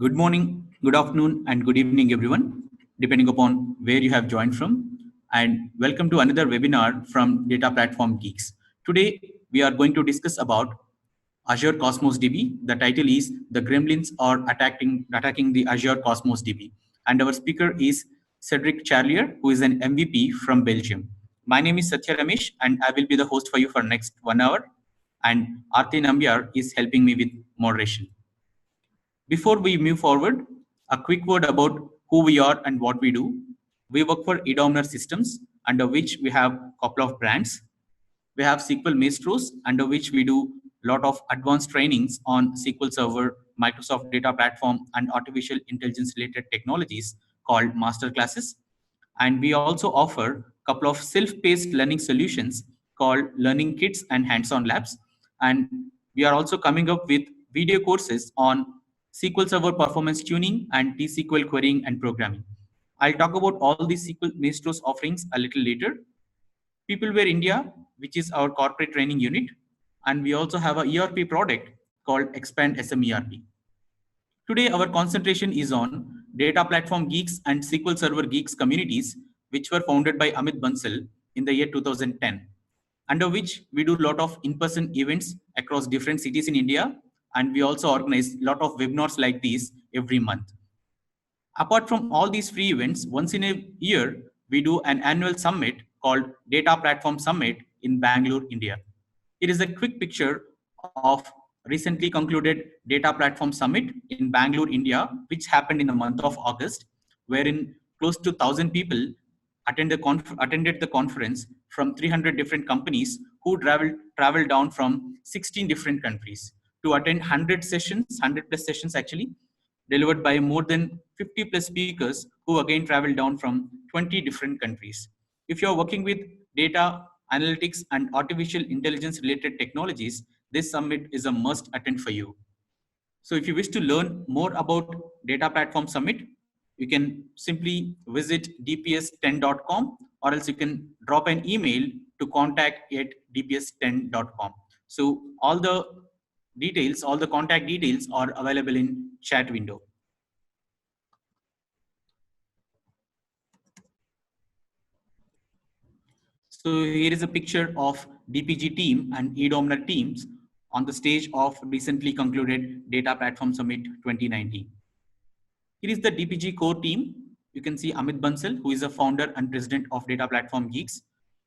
Good morning, good afternoon, and good evening, everyone, depending upon where you have joined from. And welcome to another webinar from Data Platform Geeks. Today, we are going to discuss about Azure Cosmos DB. The title is "The Gremlins Are Attacking the Azure Cosmos DB," and our speaker is Cedric Charlier, who is an MVP from Belgium. My name is Satya Ramesh, and I will be the host for you for next 1 hour. And Aarti Nambiar is helping me with moderation. Before we move forward, a quick word about who we are and what we do. We work for eDominer Systems, under which we have a couple of brands. We have SQL Maestros, under which we do a lot of advanced trainings on SQL Server, Microsoft Data Platform, and artificial intelligence related technologies called master classes. And we also offer a couple of self-paced learning solutions called learning kits and hands-on labs. And we are also coming up with video courses on SQL Server performance tuning and T-SQL querying and programming. I'll talk about all these SQL Maestros offerings a little later. Peopleware India, which is our corporate training unit, and we also have a ERP product called Expand SMERP. Today, our concentration is on Data Platform Geeks and SQL Server Geeks communities, which were founded by Amit Bansal in the year 2010, under which we do a lot of in-person events across different cities in India, and we also organize a lot of webinars like these every month. Apart from all these free events, once in a year, we do an annual summit called Data Platform Summit in Bangalore, India. It is a quick picture of recently concluded Data Platform Summit in Bangalore, India, which happened in the month of August, wherein close to 1,000 people attended the conference from 300 different companies who traveled down from 16 different countries to attend 100 sessions, 100 plus sessions actually, delivered by more than 50 plus speakers who again traveled down from 20 different countries. If you're working with data analytics and artificial intelligence related technologies, this summit is a must attend for you. So if you wish to learn more about Data Platform Summit, you can simply visit dps10.com, or else you can drop an email to contact@dps10.com. So all the contact details are available in chat window. So here is a picture of DPG team and eDominer teams on the stage of recently concluded Data Platform Summit 2019. Here is the DPG core team. You can see Amit Bansal, who is a founder and president of Data Platform Geeks.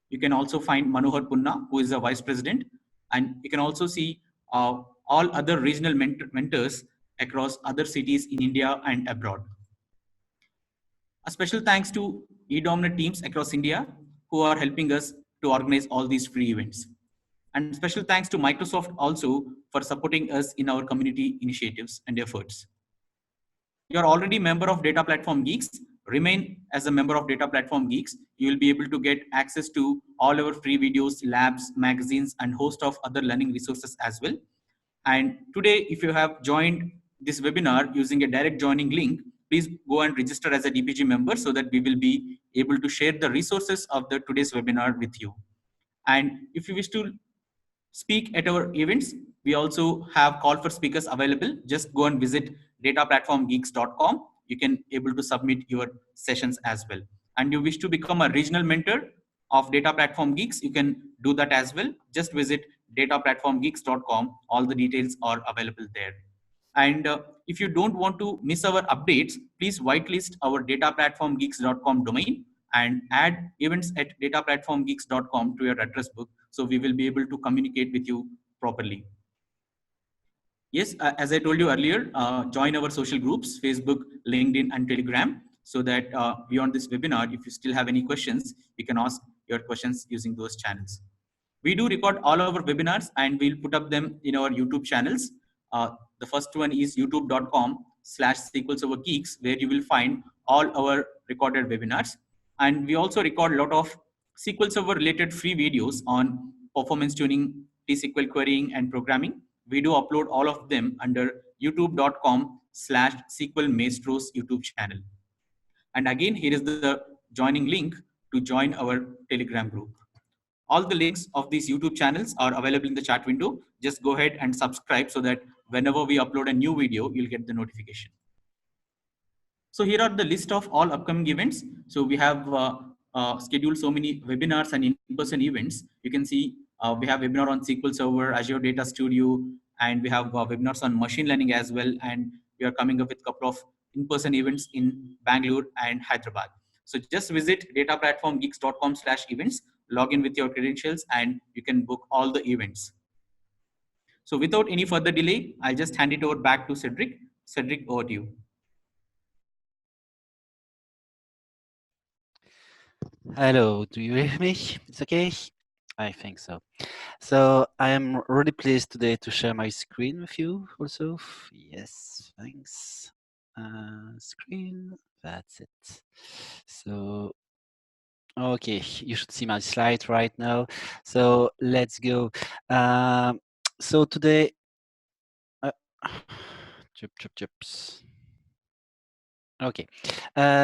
You can also find Manohar Punna, who is a vice president. And you can also see all other regional mentors across other cities in India and abroad. A special thanks to eDominer teams across India who are helping us to organize all these free events. And special thanks to Microsoft also for supporting us in our community initiatives and efforts. You're already a member of Data Platform Geeks. Remain as a member of Data Platform Geeks. You will be able to get access to all our free videos, labs, magazines, and host of other learning resources as well. And today, if you have joined this webinar using a direct joining link, please go and register as a DPG member so that we will be able to share the resources of the today's webinar with you. And if you wish to speak at our events, we also have call for speakers available. Just go and visit dataplatformgeeks.com. You can able to submit your sessions as well. And you wish to become a regional mentor of Data Platform Geeks, you can do that as well. Just visit dataplatformgeeks.com. All the details are available there. And if you don't want to miss our updates, please whitelist our dataplatformgeeks.com domain and add events at dataplatformgeeks.com to your address book, so we will be able to communicate with you properly. Yes, as I told you earlier, join our social groups, Facebook, LinkedIn, and Telegram, so that beyond this webinar, if you still have any questions, you can ask your questions using those channels. We do record all our webinars and we'll put up them in our YouTube channels. The first one is youtube.com/SQL Server Geeks, where you will find all our recorded webinars. And we also record a lot of SQL Server related free videos on performance tuning, T-SQL querying, and programming. We do upload all of them under youtube.com/SQL Maestros YouTube channel. And again, here is the joining link to join our Telegram group. All the links of these YouTube channels are available in the chat window. Just go ahead and subscribe so that whenever we upload a new video, you'll get the notification. So here are the list of all upcoming events. So we have scheduled so many webinars and in-person events. You can see we have webinar on SQL Server, Azure Data Studio, and we have webinars on machine learning as well. And we are coming up with a couple of in-person events in Bangalore and Hyderabad. So just visit dataplatformgeeks.com/events, log in with your credentials, and you can book all the events. So without any further delay, I'll just hand it over back to Cedric. Cedric, over to you. Hello, do you hear me? It's okay? I think so. So I am really pleased today to share my screen with you also. Yes, thanks. Screen, that's it. So, okay, you should see my slide right now. So let's go. So today, chips. Okay,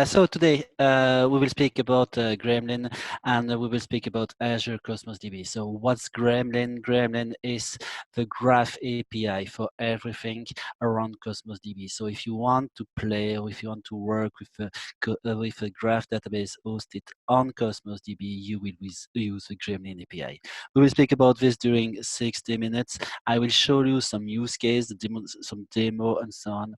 so today we will speak about Gremlin, and we will speak about Azure Cosmos DB. So what's Gremlin? Gremlin is the Graph API for everything around Cosmos DB. So if you want to play or if you want to work with a graph database hosted on Cosmos DB, you will use the Gremlin API. We will speak about this during 60 minutes. I will show you some use case, some demo, and so on.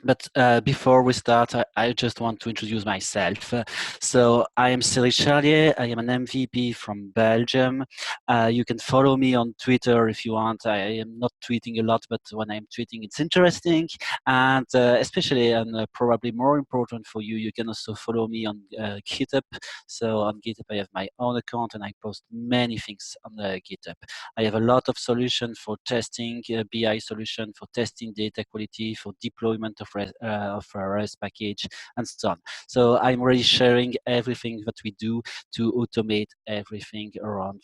But before we start, I just want to introduce myself. So I am Cyril Charlier. I am an MVP from Belgium. You can follow me on Twitter if you want. I am not tweeting a lot, but when I'm tweeting, it's interesting. And especially, and probably more important for you, you can also follow me on GitHub. So on GitHub, I have my own account and I post many things on GitHub. I have a lot of solutions for testing, BI solution for testing data quality, for deployment of a REST package, and so on. So I'm really sharing everything that we do to automate everything around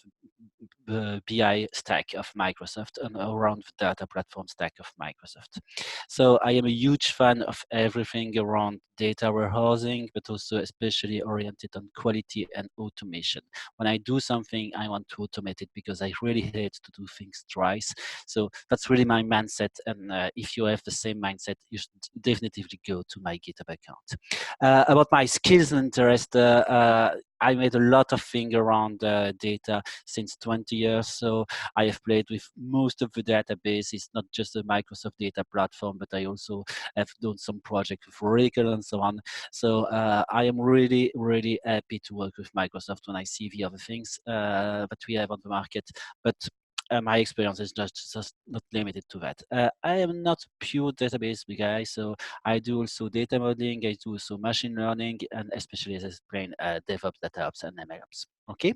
the BI stack of Microsoft and around the data platform stack of Microsoft. So I am a huge fan of everything around data warehousing, but also especially oriented on quality and automation. When I do something, I want to automate it because I really hate to do things twice. So that's really my mindset. And if you have the same mindset, you should definitively go to my GitHub account. About my skills and interest, I made a lot of things around data since 20 years. So I have played with most of the databases, not just the Microsoft data platform, but I also have done some projects with Oracle and so on. So I am really, really happy to work with Microsoft when I see the other things that we have on the market. But my experience is just not limited to that. I am not pure database guy, so I do also data modeling, I do also machine learning, and especially as I explained, DevOps, DataOps, and MLOps. Okay.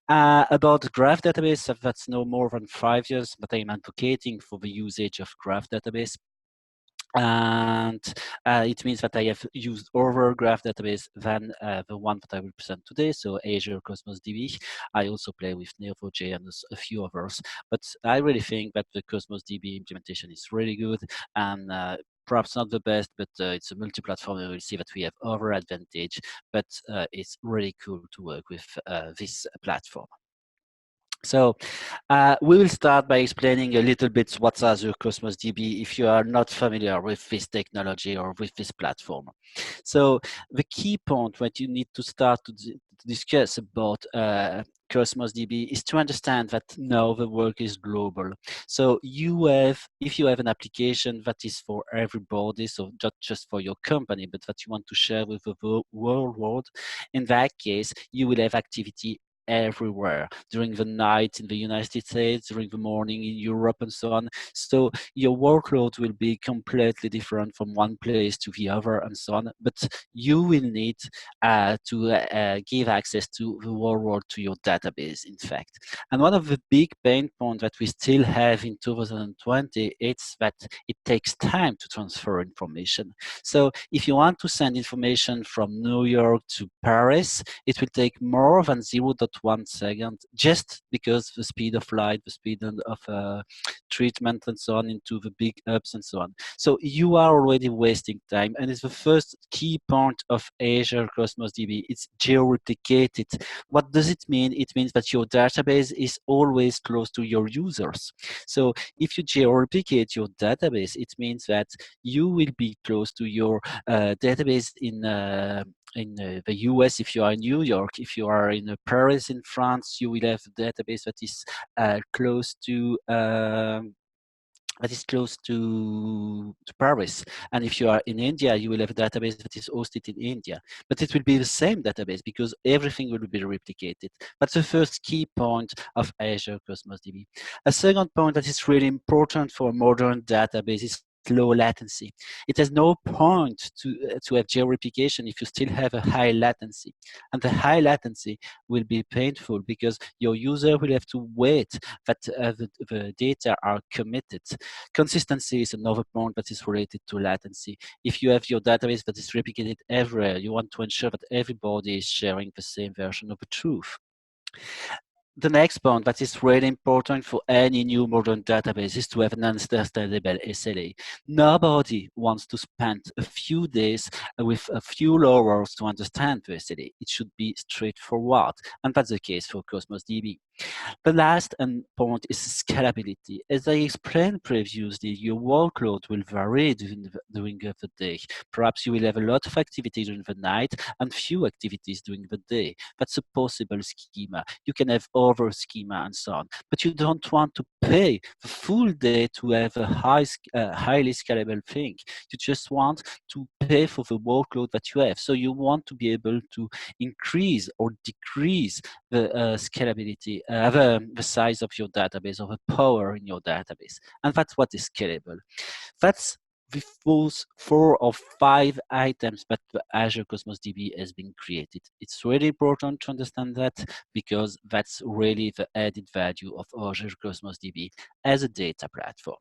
About graph database, that's no more than 5 years, but I'm advocating for the usage of graph database. And it means that I have used other graph database than the one that I will present today, so Azure Cosmos DB. I also play with Neo4j and a few others, but I really think that the Cosmos DB implementation is really good, and perhaps not the best, but it's a multi-platform, and we'll see that we have other advantage, but it's really cool to work with this platform. So we will start by explaining a little bit what's Azure Cosmos DB if you are not familiar with this technology or with this platform. So the key point that you need to start to discuss about Cosmos DB is to understand that now the work is global. So if you have an application that is for everybody, so not just for your company, but that you want to share with the whole world, in that case, you will have activity everywhere during the night in the United States, during the morning in Europe, and so on. So your workload will be completely different from one place to the other, and so on. But you will need to give access to the whole world to your database, in fact. And one of the big pain points that we still have in 2020 is that it takes time to transfer information. So if you want to send information from New York to Paris, it will take more than 0.1 1 second, just because the speed of light, the speed of treatment and so on into the big hubs and so on. So you are already wasting time, and it's the first key point of Azure Cosmos DB. It's geo-replicated. What does it mean? It means that your database is always close to your users. So if you geo-replicate your database, it means that you will be close to your database in the US. If you are in New York, if you are in Paris in France, you will have a database that is close to Paris. And if you are in India, you will have a database that is hosted in India. But it will be the same database because everything will be replicated. That's the first key point of Azure Cosmos DB. A second point that is really important for modern database is low latency. It has no point to have geo-replication if you still have a high latency. And the high latency will be painful because your user will have to wait that the data are committed. Consistency is another point that is related to latency. If you have your database that is replicated everywhere, you want to ensure that everybody is sharing the same version of the truth. The next point that is really important for any new modern database is to have an understandable SLA. Nobody wants to spend a few days with a few hours to understand the SLA. It should be straightforward, and that's the case for Cosmos DB. The last point is scalability. As I explained previously, your workload will vary during the day. Perhaps you will have a lot of activity during the night and few activities during the day. That's a possible schema. You can have over schema and so on, but you don't want to pay the full day to have a highly scalable thing. You just want to pay for the workload that you have. So you want to be able to increase or decrease the scalability, the size of your database, or the power in your database. And that's what is scalable. That's those 4 or 5 items that the Azure Cosmos DB has been created. It's really important to understand that because that's really the added value of Azure Cosmos DB as a data platform.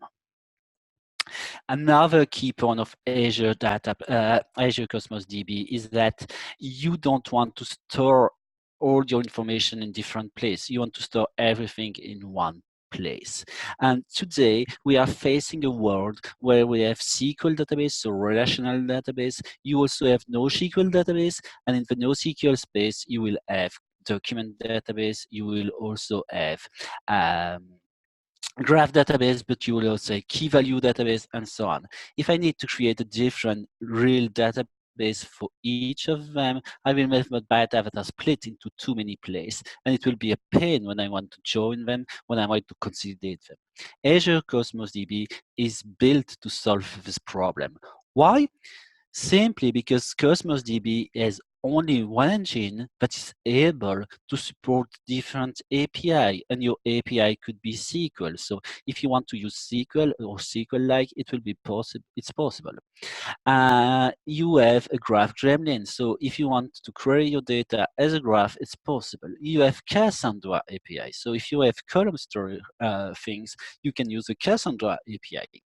Another key point of Azure Cosmos DB is that you don't want to store all your information in different places. You want to store everything in one place. And today we are facing a world where we have SQL database, so relational database. You also have NoSQL database, and in the NoSQL space, you will have document database. You will also have graph database, but you will also have key value database, and so on. If I need to create a different real database for each of them, I will make my data split into too many places, and it will be a pain when I want to join them, when I want to consolidate them. Azure Cosmos DB is built to solve this problem. Why? Simply because Cosmos DB has only one engine that is able to support different API, and your API could be SQL. So if you want to use SQL or SQL-like, it will be possible. It's possible. You have a graph gremlin. So if you want to query your data as a graph, it's possible. You have Cassandra API. So if you have column store things, you can use the Cassandra API.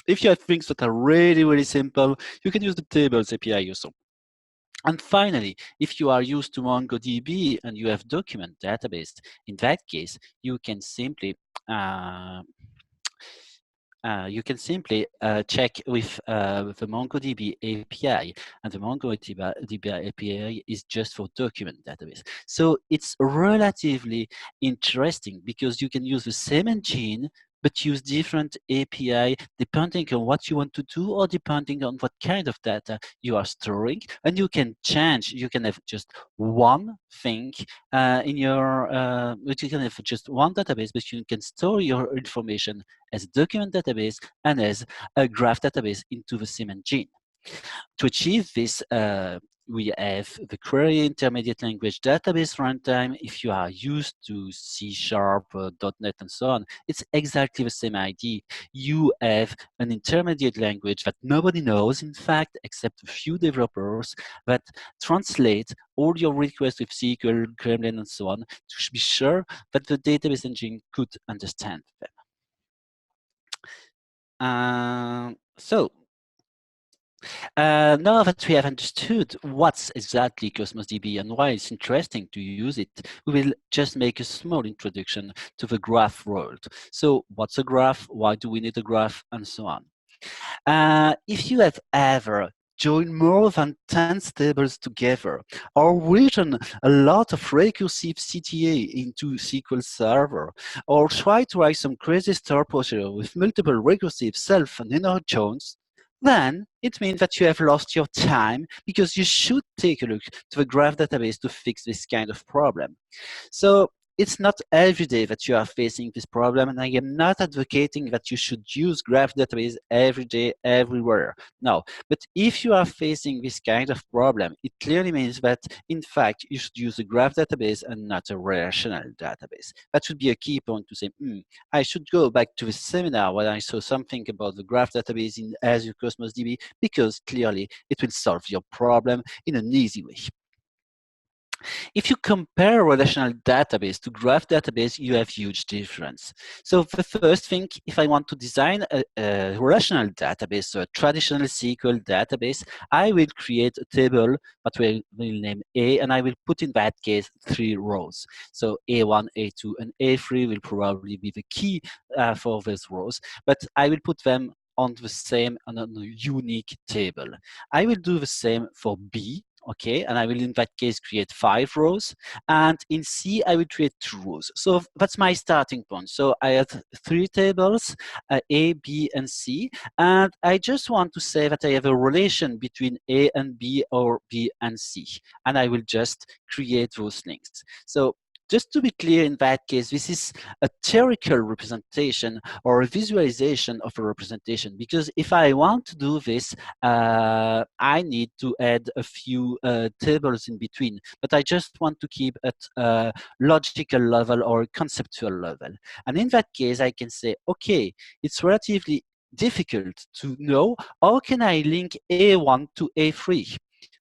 If you have things that are really, really simple, you can use the tables API also. And finally, if you are used to MongoDB and you have document database, in that case, you can simply check with the MongoDB API, and the MongoDB API is just for document database. So it's relatively interesting because you can use the same engine but use different API depending on what you want to do or depending on what kind of data you are storing. And you can change, you can have just one thing in your, you can have just one database, but you can store your information as a document database and as a graph database into the same engine. To achieve this, we have the Query Intermediate Language Database Runtime. If you are used to C#, .NET, and so on, it's exactly the same idea. You have an intermediate language that nobody knows, in fact, except a few developers, that translate all your requests with SQL, Gremlin, and so on, to be sure that the database engine could understand them. So Now that we have understood what's exactly Cosmos DB and why it's interesting to use it, we will just make a small introduction to the graph world. So what's a graph? Why do we need a graph? And so on. If you have ever joined more than 10 tables together, or written a lot of recursive CTA into SQL Server, or try to write some crazy store procedure with multiple recursive self and inner joins, then it means that you have lost your time, because you should take a look to the graph database to fix this kind of problem. So it's not every day that you are facing this problem, and I am not advocating that you should use graph database every day, everywhere. No, but if you are facing this kind of problem, it clearly means that, in fact, you should use a graph database and not a relational database. That should be a key point to say, I should go back to the seminar where I saw something about the graph database in Azure Cosmos DB, because clearly it will solve your problem in an easy way. If you compare relational database to graph database, you have huge difference. So the first thing, if I want to design a relational database, so a traditional SQL database, I will create a table that will name A, and I will put in that case 3 rows. So A1, A2, and A3 will probably be the key for those rows, but I will put them on the same, on a unique table. I will do the same for B, okay, and I will in that case create 5 rows, and in C I will create 2 rows. So that's my starting point. So I have 3 tables, A, B, and C, and I just want to say that I have a relation between A and B, or B and C, and I will just create those links. So just to be clear, in that case, this is a theoretical representation or a visualization of a representation, because if I want to do this, I need to add a few tables in between, but I just want to keep at a logical level or conceptual level. And in that case, I can say, okay, it's relatively difficult to know how can I link A1 to A3.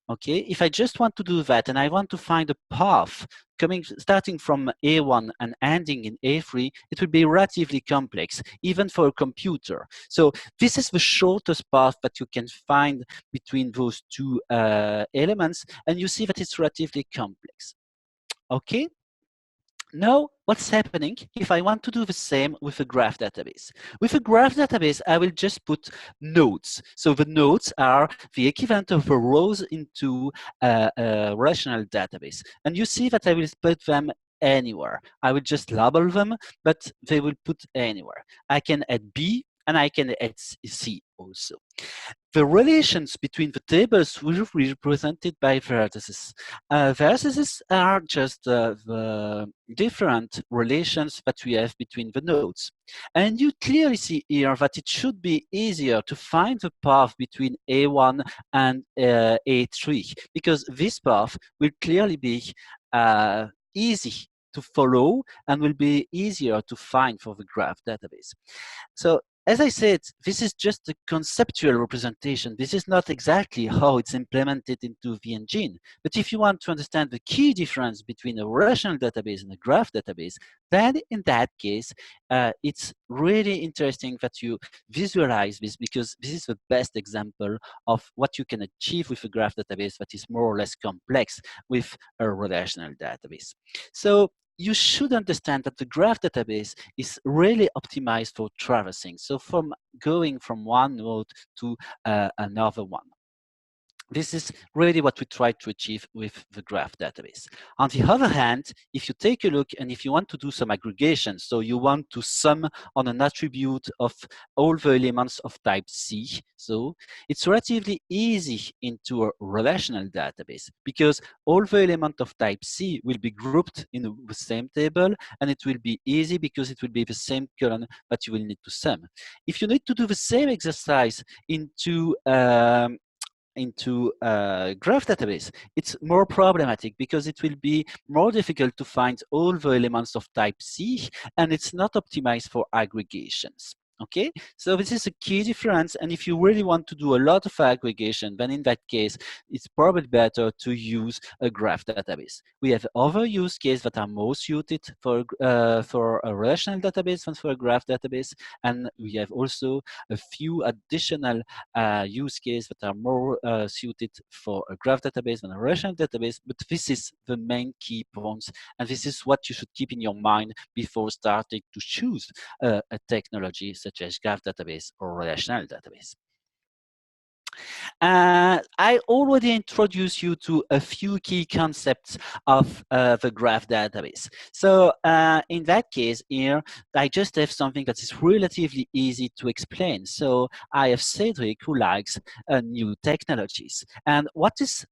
Okay, if I just want to do that and I want to find a path starting from A1 and ending in A3, it will be relatively complex, even for a computer. So this is the shortest path that you can find between those two elements, and you see that it's relatively complex. Okay? Now, what's happening if I want to do the same with a graph database? With a graph database, I will just put nodes. So the nodes are the equivalent of the rows into a relational database. And you see that I will put them anywhere. I will just label them, but they will put anywhere. I can add B, and I can add C also. The relations between the tables will be represented by vertices. Vertices are just the different relations that we have between the nodes. And you clearly see here that it should be easier to find the path between A1 and A3, because this path will clearly be easy to follow and will be easier to find for the graph database. So as I said, this is just a conceptual representation. This is not exactly how it's implemented into the engine. But if you want to understand the key difference between a relational database and a graph database, then in that case, it's really interesting that you visualize this, because this is the best example of what you can achieve with a graph database that is more or less complex with a relational database. So you should understand that the graph database is really optimized for traversing. So from going from one node to another one. This is really what we try to achieve with the graph database. On the other hand, if you take a look and if you want to do some aggregation, so you want to sum on an attribute of all the elements of type C, so it's relatively easy into a relational database, because all the elements of type C will be grouped in the same table, and it will be easy because it will be the same column that you will need to sum. If you need to do the same exercise into a graph database, it's more problematic, because it will be more difficult to find all the elements of type C, and it's not optimized for aggregations. Okay, so this is a key difference, and if you really want to do a lot of aggregation, then in that case, it's probably better to use a graph database. We have other use cases that are more suited for a relational database than for a graph database, and we have also a few additional use cases that are more suited for a graph database than a relational database, but this is the main key points, and this is what you should keep in your mind before starting to choose a technology such as graph database or relational database. I already introduced you to a few key concepts of the graph database. So in that case here, I just have something that is relatively easy to explain. So I have Cedric who likes new technologies. And what is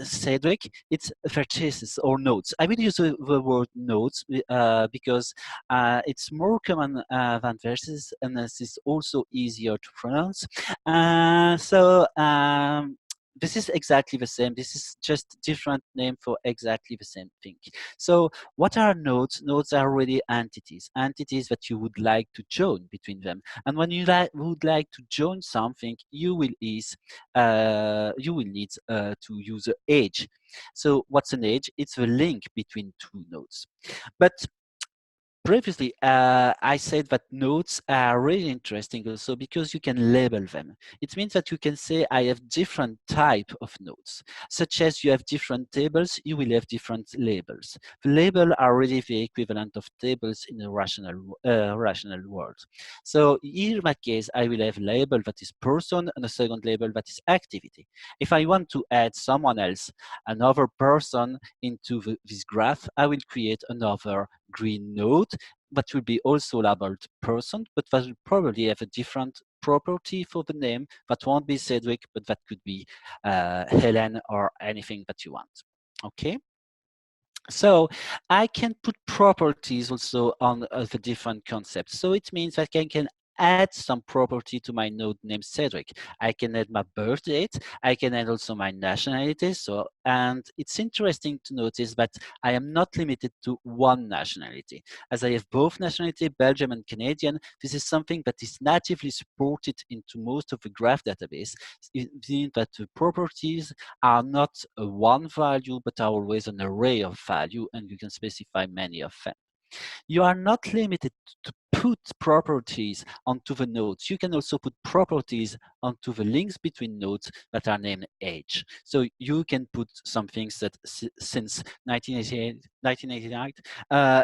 Cedric? It's vertices or nodes. I will use the word nodes because it's more common than vertices, and this is also easier to pronounce. This is exactly the same. This is just different name for exactly the same thing. So what are nodes? Nodes are really entities that you would like to join between them. And when you would like to join something, you will need to use an edge. So what's an edge? It's the link between two nodes. But previously, I said that nodes are really interesting also because you can label them. It means that you can say, I have different type of nodes, such as you have different tables, you will have different labels. The label are really the equivalent of tables in a rational world. So in my case, I will have a label that is person and a second label that is activity. If I want to add someone else, another person into this graph, I will create another green node that will be also labeled person, but that will probably have a different property for the name that won't be Cedric, but that could be Helen or anything that you want. Okay. So I can put properties also on the different concepts. So it means that I can add some property to my node named Cedric. I can add my birth date. I can add also my nationality. So, and it's interesting to notice that I am not limited to one nationality. As I have both nationality, Belgium and Canadian, this is something that is natively supported into most of the graph database. It means that the properties are not a one value, but are always an array of value, and you can specify many of them. You are not limited to put properties onto the nodes. You can also put properties onto the links between nodes that are named edge. So you can put some things that since 1989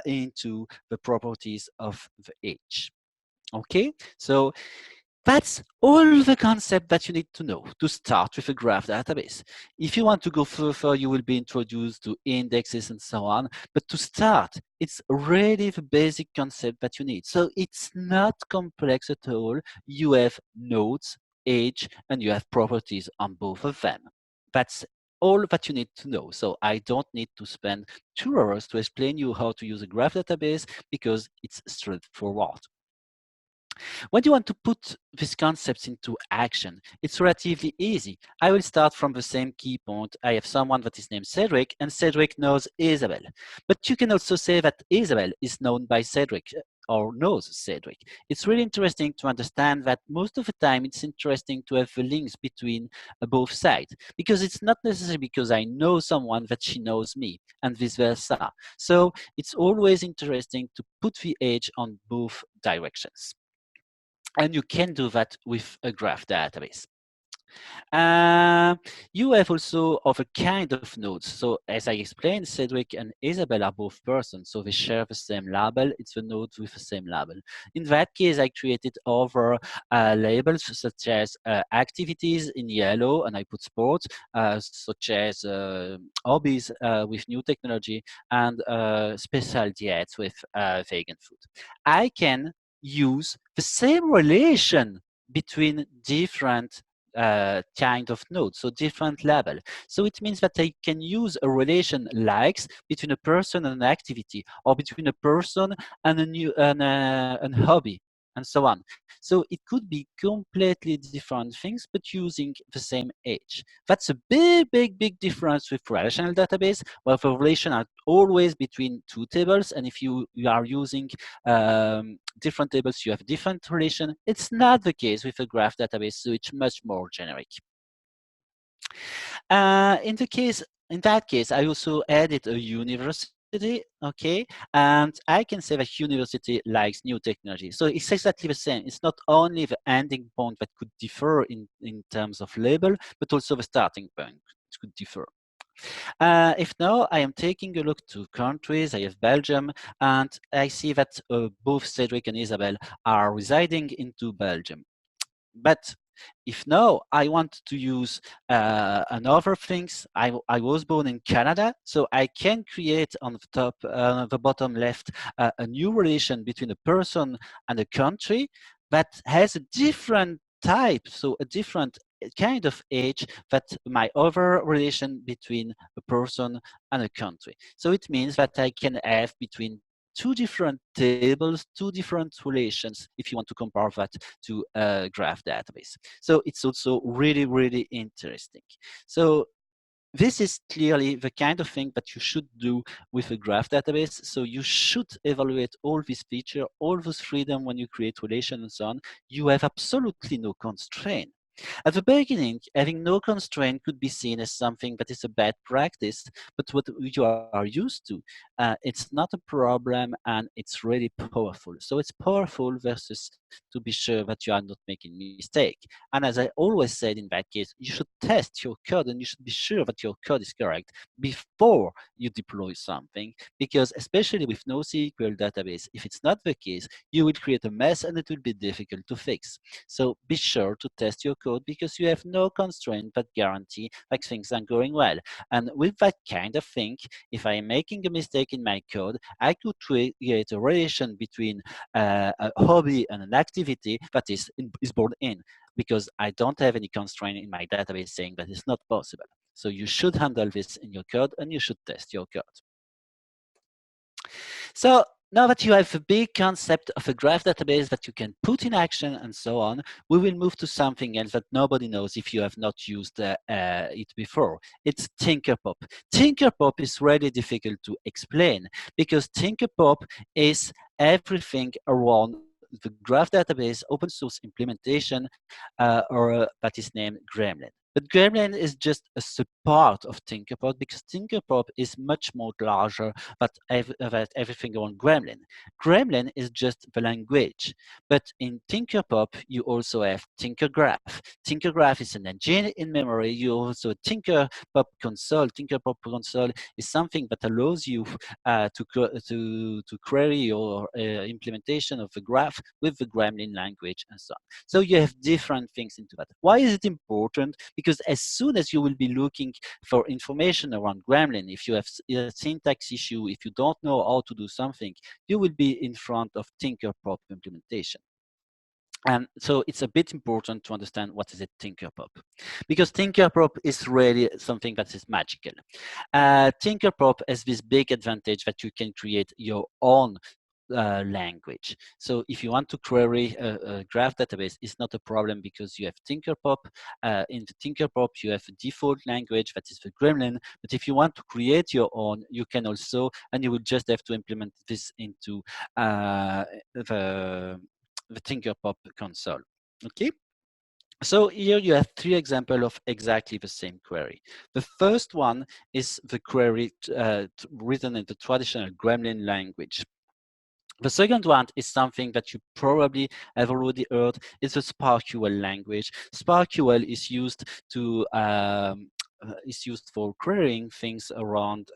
into the properties of the edge. Okay, so that's all the concept that you need to know to start with a graph database. If you want to go further, you will be introduced to indexes and so on. But to start, it's really the basic concept that you need. So it's not complex at all. You have nodes, edge, and you have properties on both of them. That's all that you need to know. So I don't need to spend 2 hours to explain you how to use a graph database because it's straightforward. When you want to put these concepts into action, it's relatively easy. I will start from the same key point. I have someone that is named Cedric, and Cedric knows Isabel. But you can also say that Isabel is known by Cedric or knows Cedric. It's really interesting to understand that most of the time it's interesting to have the links between both sides, because it's not necessarily because I know someone that she knows me and vice versa. So it's always interesting to put the edge on both directions. And you can do that with a graph database. You have also other kind of nodes. So as I explained, Cedric and Isabel are both persons, so they share the same label. It's the node with the same label. In that case, I created other labels such as activities in yellow, and I put sports, such as hobbies with new technology, and special diets with vegan food. I can use the same relation between different kind of node, so different level. So it means that I can use a relation likes between a person and an activity, or between a person and a hobby. and so on. So it could be completely different things, but using the same age. That's a big difference with relational database, where the relation are always between two tables, and if you are using different tables, you have different relation. It's not the case with a graph database, so it's much more generic. In that case, I also added a university, okay? And I can say that university likes new technology. So it's exactly the same. It's not only the ending point that could differ in terms of label, but also the starting point could differ. If now I am taking a look to countries, I have Belgium, and I see that both Cedric and Isabel are residing into Belgium. But if now I want to use another things, I was born in Canada, so I can create on the top, the bottom left, a new relation between a person and a country that has a different type, so a different kind of age that my other relation between a person and a country. So it means that I can have between two different tables, two different relations, if you want to compare that to a graph database. So it's also really interesting. So this is clearly the kind of thing that you should do with a graph database. So you should evaluate all these features, all those freedom when you create relations and so on. You have absolutely no constraint. At the beginning, having no constraint could be seen as something that is a bad practice, but what you are used to, it's not a problem and it's really powerful. So it's powerful versus to be sure that you are not making mistake. And as I always said in that case, you should test your code and you should be sure that your code is correct before you deploy something, because especially with NoSQL database, if it's not the case, you will create a mess and it will be difficult to fix. So be sure to test your code because you have no constraint that guarantee like things are going well. And with that kind of thing, if I am making a mistake in my code, I could create a relation between a hobby and an activity that is born in, because I don't have any constraint in my database saying that it's not possible. So you should handle this in your code and you should test your code. So now that you have a big concept of a graph database that you can put in action and so on, we will move to something else that nobody knows if you have not used it before. It's Tinkerpop. Tinkerpop is really difficult to explain because Tinkerpop is everything around the graph database open source implementation that is named Gremlin. But Gremlin is just a support of Tinkerpop because Tinkerpop is much more larger than everything on Gremlin. Gremlin is just the language. But in Tinkerpop, you also have Tinkergraph. Tinkergraph is an engine in memory. You also Tinkerpop console. Tinkerpop console is something that allows you to query your implementation of the graph with the Gremlin language and so on. So you have different things into that. Why is it important? Because as soon as you will be looking for information around Gremlin, if you have a syntax issue, if you don't know how to do something, you will be in front of Tinkerpop implementation. And so it's a bit important to understand what is a Tinkerpop, because Tinkerpop is really something that is magical. Tinkerpop has this big advantage that you can create your own language. So if you want to query a graph database, it's not a problem because you have Tinkerpop. In the Tinkerpop, you have a default language that is the Gremlin. But if you want to create your own, you can also, and you will just have to implement this into the Tinkerpop console. Okay. So here you have three examples of exactly the same query. The first one is the query written in the traditional Gremlin language. The second one is something that you probably have already heard. It's a SparkQL language. SparkQL is used to is used for querying things around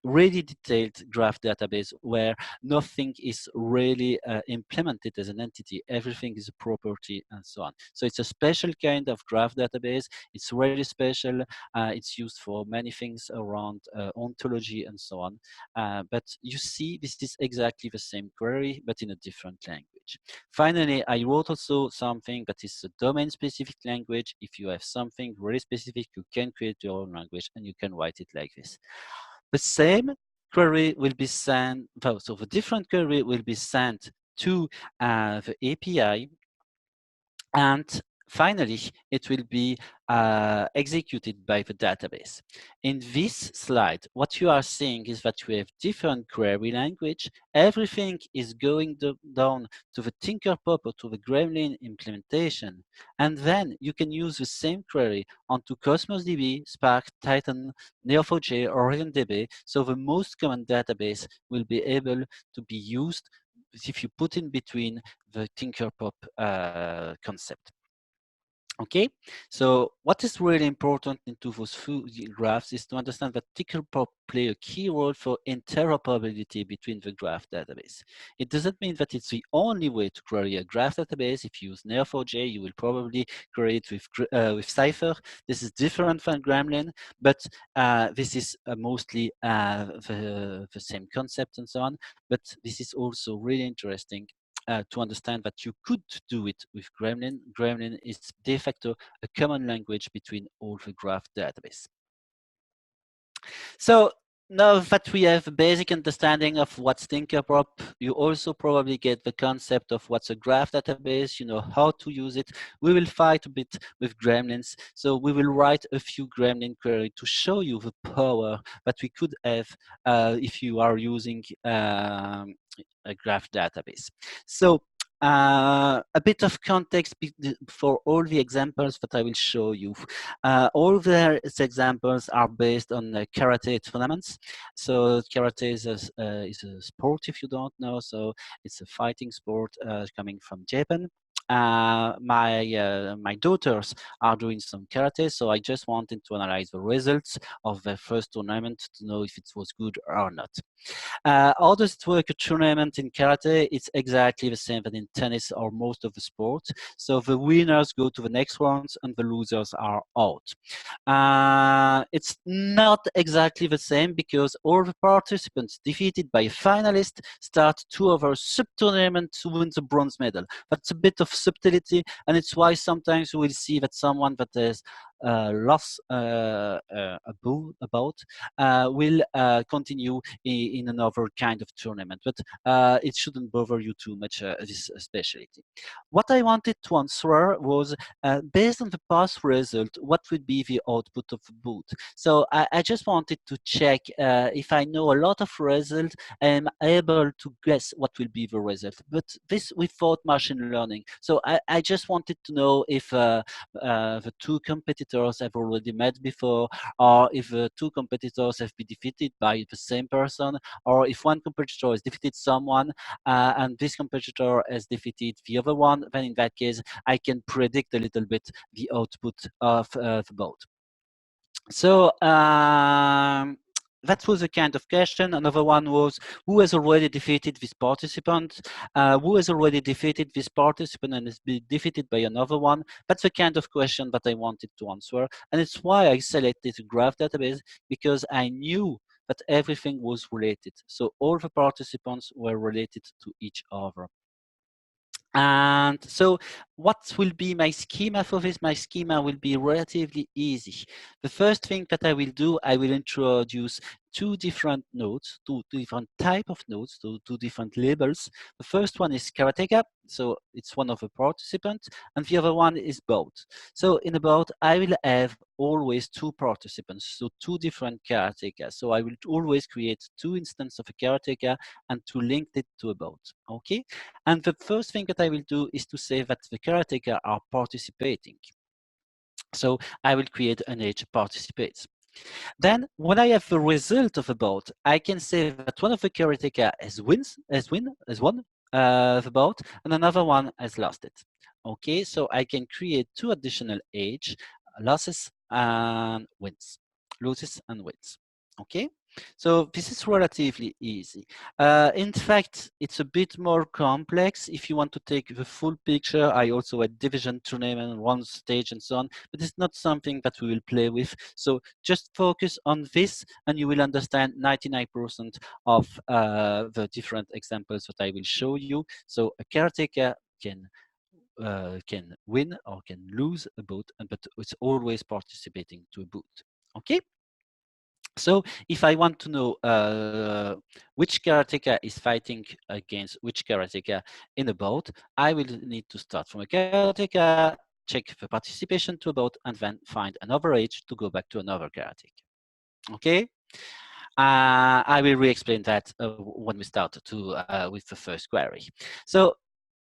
really detailed graph database where nothing is really implemented as an entity. Everything is a property and so on. So it's a special kind of graph database. It's really special. It's used for many things around ontology and so on. But you see, this is exactly the same query, but in a different language. Finally, I wrote also something that is a domain-specific language. If you have something really specific, you can create your own language and you can write it like this. The same query will be sent, so the different query will be sent to the API, and finally, it will be executed by the database. In this slide, what you are seeing is that we have different query language. Everything is going down to the Tinkerpop or to the Gremlin implementation. And then you can use the same query onto Cosmos DB, Spark, Titan, Neo4j, or OregonDB. So the most common database will be able to be used if you put in between the Tinkerpop concept. Okay, so what is really important into those graphs is to understand that Tinkerpop play a key role for interoperability between the graph database. It doesn't mean that it's the only way to query a graph database. If you use Neo4j, you will probably query it with Cypher. This is different from Gremlin, but this is mostly the same concept and so on. But this is also really interesting to understand that you could do it with Gremlin. Gremlin is de facto a common language between all the graph database. So now that we have a basic understanding of what's Tinkerpop, you also probably get the concept of what's a graph database, you know how to use it. We will fight a bit with gremlins. So we will write a few gremlin query to show you the power that we could have if you are using a graph database. So a bit of context for all the examples that I will show you. All the examples are based on karate tournaments. So karate is a sport, if you don't know. So it's a fighting sport coming from Japan. My daughters are doing some karate, so I just wanted to analyze the results of the first tournament to know if it was good or not. How does it work? A tournament in karate, it's exactly the same as in tennis or most of the sports. So the winners go to the next rounds and the losers are out. It's not exactly the same because all the participants defeated by a finalist start two other sub-tournament to win the bronze medal. That's a bit of subtlety, and it's why sometimes you will see that someone that has lost about will continue in another kind of tournament, but it shouldn't bother you too much, this specialty. What I wanted to answer was, based on the past result, what would be the output of the boot? So I just wanted to check if I know a lot of results, I'm able to guess what will be the result, but this without machine learning. So I just wanted to know if the two competitors have already met before, or if two competitors have been defeated by the same person, or if one competitor has defeated someone and this competitor has defeated the other one, then in that case, I can predict a little bit the output of the both. So that was a kind of question. Another one was, who has already defeated this participant? Who has already defeated this participant and has been defeated by another one? That's the kind of question that I wanted to answer. And it's why I selected a graph database, because I knew that everything was related. So all the participants were related to each other. And so what will be my schema for this? My schema will be relatively easy. The first thing that I will do, I will introduce two different nodes, two different type of nodes, two different labels. The first one is karateka, so it's one of the participants, and the other one is boat. So in a boat, I will have always two participants, so two different karateka. So I will always create two instances of a karateka and to link it to a boat, okay? And the first thing that I will do is to say that the karateka are participating. So I will create an age participates. Then when I have the result of a bout, I can say that one of the karateka has won the bout, and another one has lost it. Okay, so I can create two additional age, losses and wins, losses and wins. Okay, so this is relatively easy. In fact, it's a bit more complex. If you want to take the full picture, I also had division tournament, one stage and so on, but it's not something that we will play with. So just focus on this and you will understand 99% of the different examples that I will show you. So a caretaker can win or can lose a boat, but it's always participating to a boot. Okay. So if I want to know which karateka is fighting against which karateka in a boat, I will need to start from a karateka, check the participation to a boat, and then find an overage to go back to another karateka. Okay? I will re-explain that when we start with the first query. So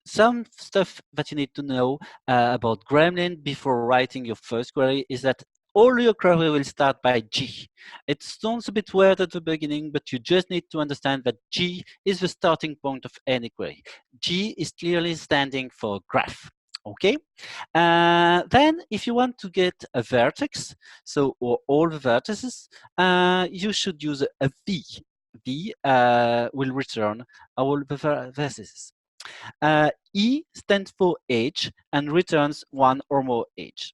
some stuff that you need to know about Gremlin before writing your first query is that all your query will start by G. It sounds a bit weird at the beginning, but you just need to understand that G is the starting point of any query. G is clearly standing for graph. Okay. Then, if you want to get a vertex, so or all the vertices, you should use a V. V will return all the vertices. E stands for age and returns one or more age.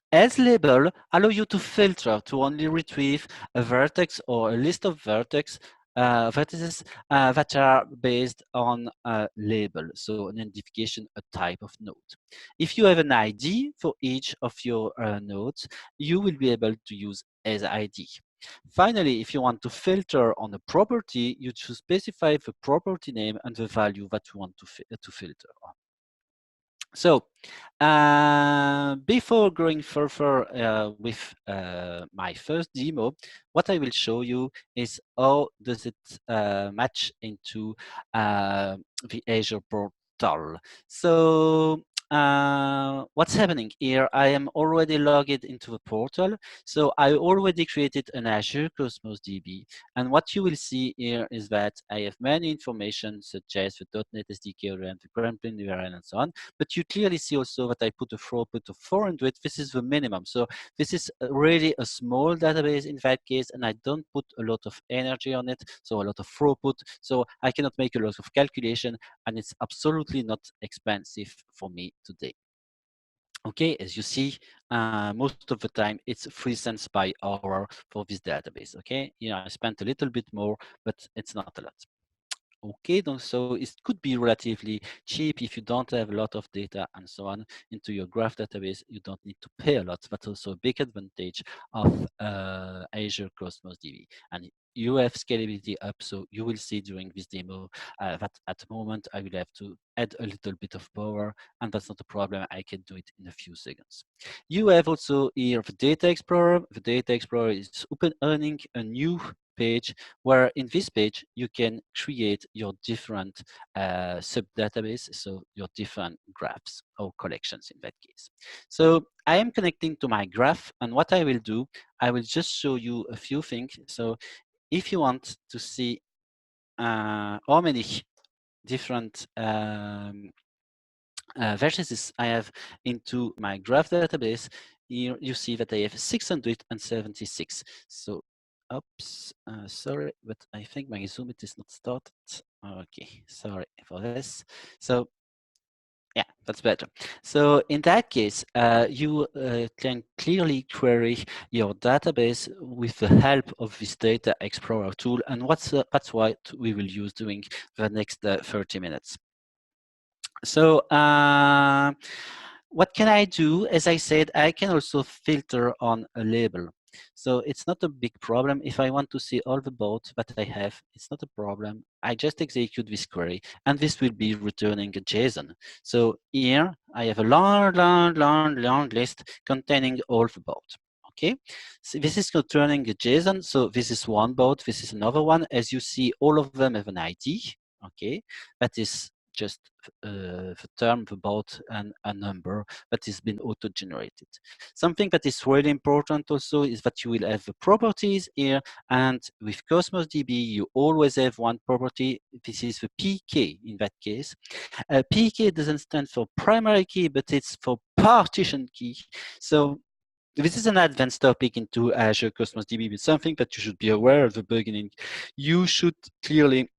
As label allow you to filter to only retrieve a vertex or a list of vertices that are based on a label, so an identification, a type of node. If you have an ID for each of your nodes, you will be able to use as ID. Finally, if you want to filter on a property, you should specify the property name and the value that you want to filter on. So before going further with my first demo, what I will show you is how does it match into the Azure portal. So what's happening here, I am already logged into the portal. So I already created an Azure Cosmos DB. And what you will see here is that I have many information such as the .NET SDK and the Gremlin URL and so on. But you clearly see also that I put a throughput of 400. This is the minimum. So this is really a small database in that case, and I don't put a lot of energy on it, so a lot of throughput. So I cannot make a lot of calculation, and it's absolutely not expensive for me today. Okay, as you see, most of the time it's 3 cents by hour for this database. Okay, I spent a little bit more, but it's not a lot. Okay, so it could be relatively cheap if you don't have a lot of data and so on into your graph database. You don't need to pay a lot. That's also a big advantage of Azure Cosmos DB. And you have scalability up, so you will see during this demo that at the moment I will have to add a little bit of power, and that's not a problem. I can do it in a few seconds. You have also here the Data Explorer. The Data Explorer is opening a new page where in this page you can create your different sub-database, so your different graphs or collections in that case. So I am connecting to my graph, and what I will do, I will just show you a few things. So if you want to see how many different vertices I have into my graph database, here you see that I have 676. So, oops, sorry, but I think my Zoom it is not started. Okay, sorry for this. So, yeah, that's better. So in that case, you can clearly query your database with the help of this Data Explorer tool, and that's what we will use during the next 30 minutes. So what can I do? As I said, I can also filter on a label. So it's not a big problem. If I want to see all the boats that I have, it's not a problem. I just execute this query, and this will be returning a JSON. So here I have a long list containing all the boats. Okay, so this is returning a JSON. So this is one boat, this is another one. As you see, all of them have an ID. Okay, that is just the term about a number that has been auto-generated. Something that is really important also is that you will have the properties here, and with Cosmos DB, you always have one property. This is the PK in that case. PK doesn't stand for primary key, but it's for partition key. So this is an advanced topic into Azure Cosmos DB, but something that you should be aware at the beginning. You should clearly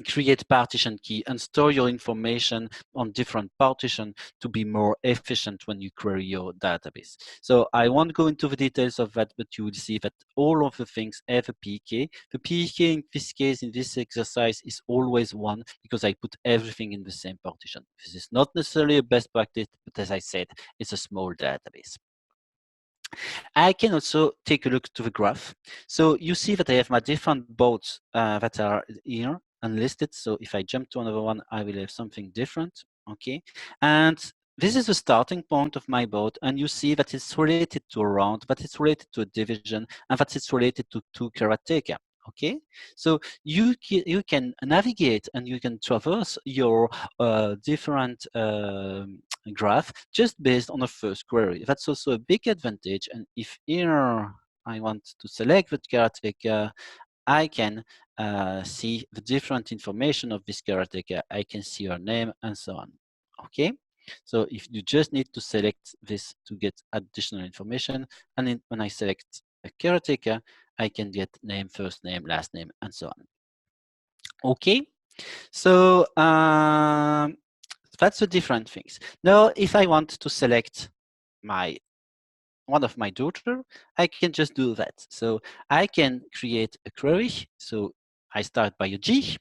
create partition key and store your information on different partition to be more efficient when you query your database. So I won't go into the details of that, but you will see that all of the things have a PK. The PK in this case, in this exercise, is always 1 because I put everything in the same partition. This is not necessarily a best practice, but as I said, it's a small database. I can also take a look to the graph. So you see that I have my different boats that are here unlisted. So if I jump to another one, I will have something different. Okay, and this is the starting point of my boat, and you see that it's related to a round, that it's related to a division, and that it's related to two karateka. Okay, so you can navigate and you can traverse your different graph just based on the first query. That's also a big advantage. And if here I want to select the karateka, I can see the different information of this karateka. I can see her name and so on. Okay, so if you just need to select this to get additional information, and when I select a karateka, I can get name, first name, last name, and so on. Okay, so that's the different things. Now, if I want to select one of my daughter, I can just do that. So I can create a query. So I start by a G,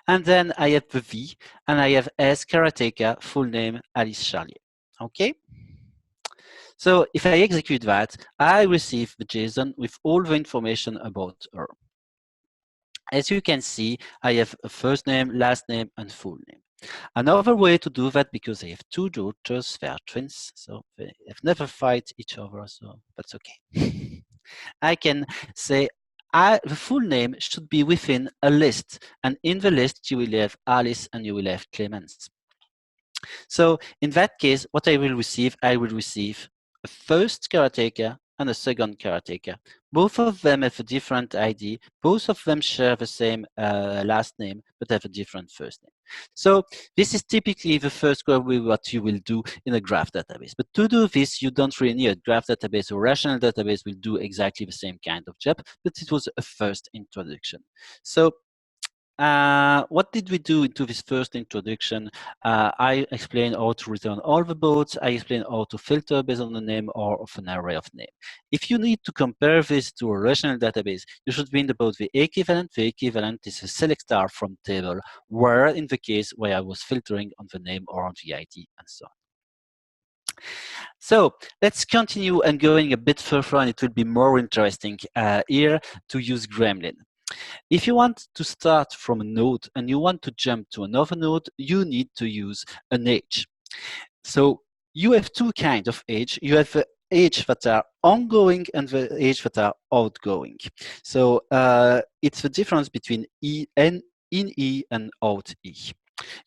and then I have the V, and I have S karateka, full name Alice Charlier. Okay. So if I execute that, I receive the JSON with all the information about her. As you can see, I have a first name, last name, and full name. Another way to do that, because I have two daughters, they are twins, so they have never fight each other, so that's okay. I can say the full name should be within a list, and in the list you will have Alice and you will have Clemens. So in that case, what I will receive a first karateka and a second karateka. Both of them have a different ID. Both of them share the same last name, but have a different first name. So this is typically the first query what you will do in a graph database. But to do this, you don't really need a graph database or relational database will do exactly the same kind of job, but it was a first introduction. So what did we do into this first introduction? I explained how to return all the boats. I explained how to filter based on the name or of an array of name. If you need to compare this to a relational database, you should think about the equivalent. The equivalent is a select star from table, where in the case where I was filtering on the name or on the ID and so on. So let's continue and going a bit further, and it will be more interesting here to use Gremlin. If you want to start from a node and you want to jump to another node, you need to use an edge. So you have two kinds of edge. You have the edge that are ongoing and the edge that are outgoing. So it's the difference between in E and out E.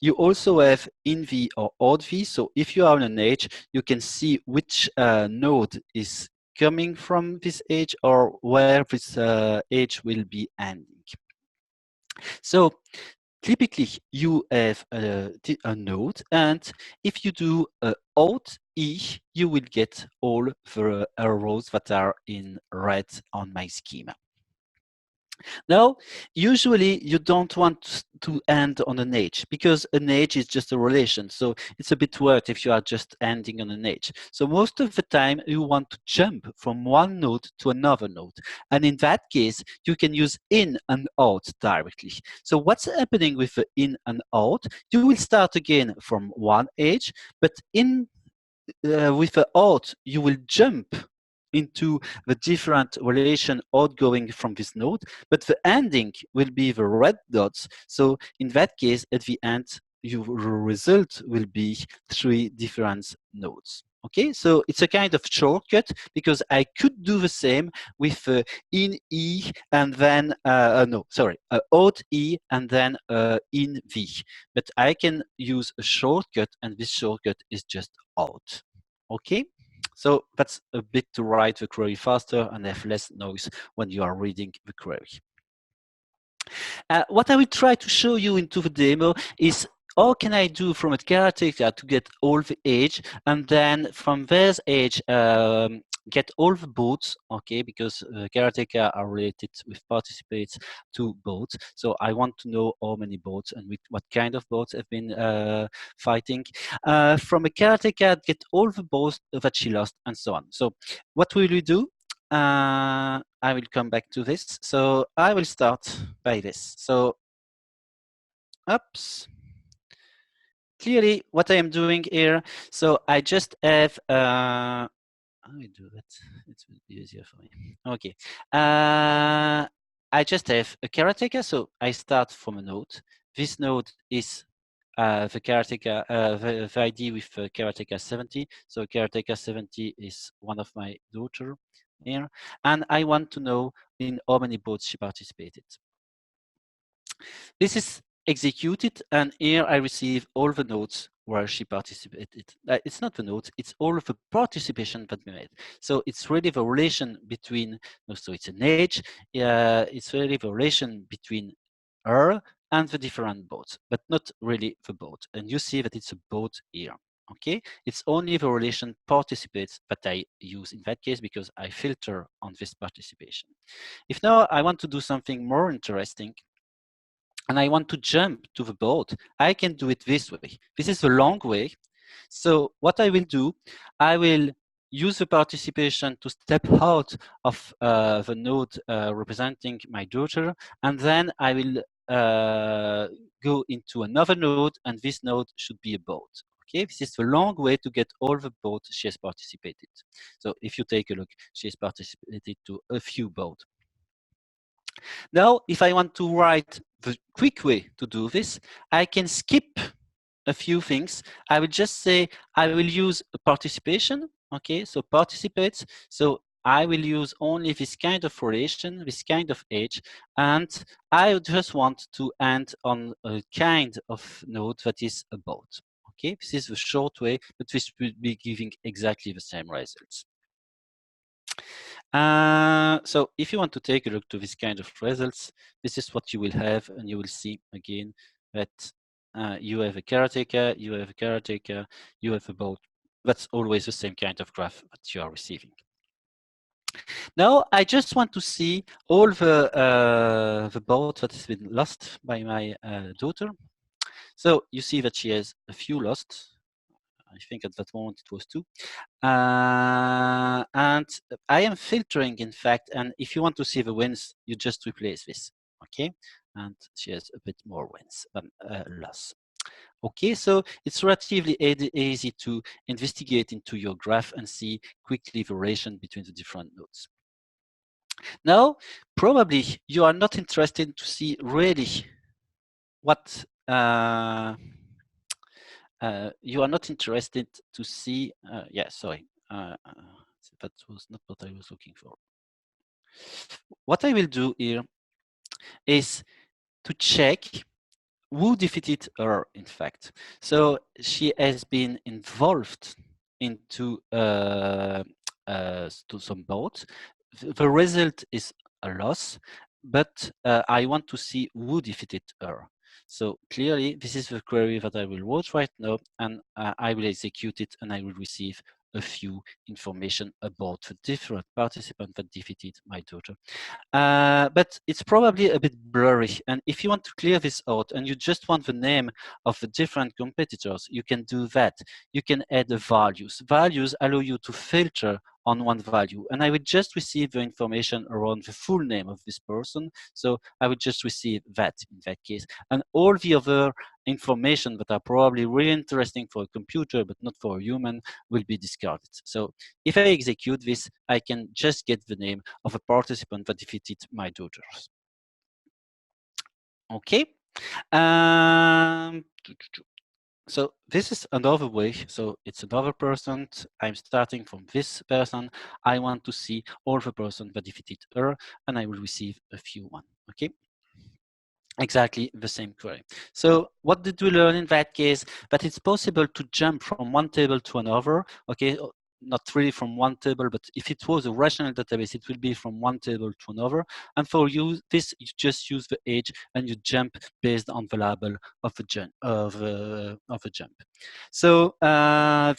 You also have in V or out V. So if you are on an edge, you can see which node is coming from this edge or where this edge will be ending. So typically you have a node, and if you do Alt E, you will get all the arrows that are in red on my schema. Now, usually you don't want to end on an edge, because an edge is just a relation. So it's a bit weird if you are just ending on an edge. So most of the time you want to jump from one node to another node. And in that case, you can use in and out directly. So what's happening with the in and out? You will start again from one edge, but with the out, you will jump into the different relation outgoing from this node, but the ending will be the red dots. So in that case, at the end, your result will be 3 different nodes. Okay, so it's a kind of shortcut, because I could do the same with in E and then, out E and then in V. But I can use a shortcut, and this shortcut is just out. Okay, so that's a bit to write the query faster and have less noise when you are reading the query. What I will try to show you into the demo is how can I do from a karateka to get all the age, and then from this age get all the boats, okay, because karateka are related with participates to boats. So I want to know how many boats and with what kind of boats have been fighting. From a karateka, get all the boats that she lost and so on. So what will we do? I will come back to this. So I will start by this. So, oops. Clearly, what I am doing here, so I just have I will do it. It will be easier for me. Okay. I just have a caretaker, so I start from a node. This node is the caretaker, the ID with caretaker 70. So caretaker 70 is one of my daughter here, and I want to know in how many boats she participated. This is executed, and here I receive all the nodes where she participated. It's not the nodes, it's all of the participation that we made. So it's really the relation between, so it's an age, it's really the relation between her and the different boats, but not really the boat. And you see that it's a boat here. Okay, it's only the relation participates that I use in that case because I filter on this participation. If now I want to do something more interesting, and I want to jump to the boat, I can do it this way. This is a long way. So what I will do, I will use the participation to step out of the node representing my daughter, and then I will go into another node, and this node should be a boat. Okay, this is the long way to get all the boats she has participated. So if you take a look, she has participated to a few boats. Now, if I want to write the quick way to do this, I can skip a few things. I will just say I will use a participation. Okay, so participates. So I will use only this kind of relation, this kind of age, and I just want to end on a kind of node that is a boat. Okay, this is the short way, but this will be giving exactly the same results. So if you want to take a look to this kind of results, this is what you will have, and you will see again that you have a caretaker, you have a caretaker, you have a boat. That's always the same kind of graph that you are receiving. Now I just want to see all the boats that has been lost by my daughter. So you see that she has a few lost. I think at that moment it was 2. And I am filtering, in fact, and if you want to see the wins, you just replace this, okay? And she has a bit more wins than loss. Okay, so it's relatively easy to investigate into your graph and see quickly the relation between the different nodes. Now, probably you are not interested to see really what you are not interested to see, yeah, sorry, that was not what I was looking for. What I will do here is to check who defeated her, in fact. So she has been involved into to some boats. The result is a loss, but I want to see who defeated her. So clearly, this is the query that I will write right now, and I will execute it, and I will receive a few information about the different participants that defeated my daughter. But it's probably a bit blurry. And if you want to clear this out and you just want the name of the different competitors, you can do that. You can add the values. Values allow you to filter on one value. And I would just receive the information around the full name of this person. So I would just receive that in that case. And all the other information that are probably really interesting for a computer, but not for a human, will be discarded. So if I execute this, I can just get the name of a participant that defeated my daughters. Okay. So this is another way. So it's another person. I'm starting from this person. I want to see all the person that defeated her, and I will receive a few one. Okay. Exactly the same query. So what did we learn in that case? That it's possible to jump from one table to another. Okay, not really from one table, but if it was a rational database, it will be from one table to another. And for you, this you just use the age and you jump based on the label of a jump. So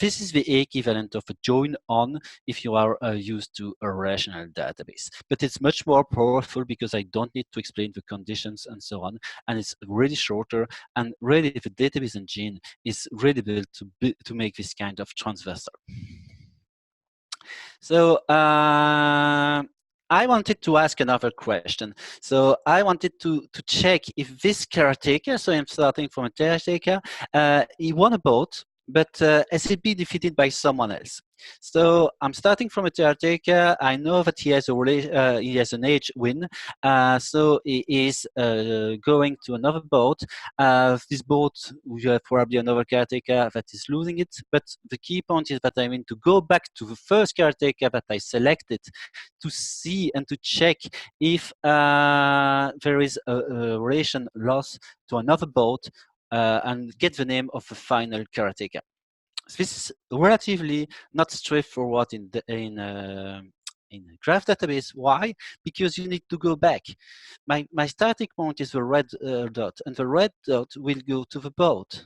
this is the equivalent of a join on if you are used to a rational database. But it's much more powerful because I don't need to explain the conditions and so on, and it's really shorter. And really, the database engine is really built to make this kind of transversal. So I wanted to ask another question. So I wanted to check if this caretaker, so I'm starting from a caretaker, he won a boat, but has it been defeated by someone else? So I'm starting from a caretaker. I know that he has he has an age win, so he is going to another boat. This boat, we have probably another caretaker that is losing it. But the key point is that I mean to go back to the first caretaker that I selected to see and to check if there is a relation loss to another boat and get the name of the final caretaker. This is relatively not straightforward in a graph database. Why? Because you need to go back. My starting point is the red dot, and the red dot will go to the boat.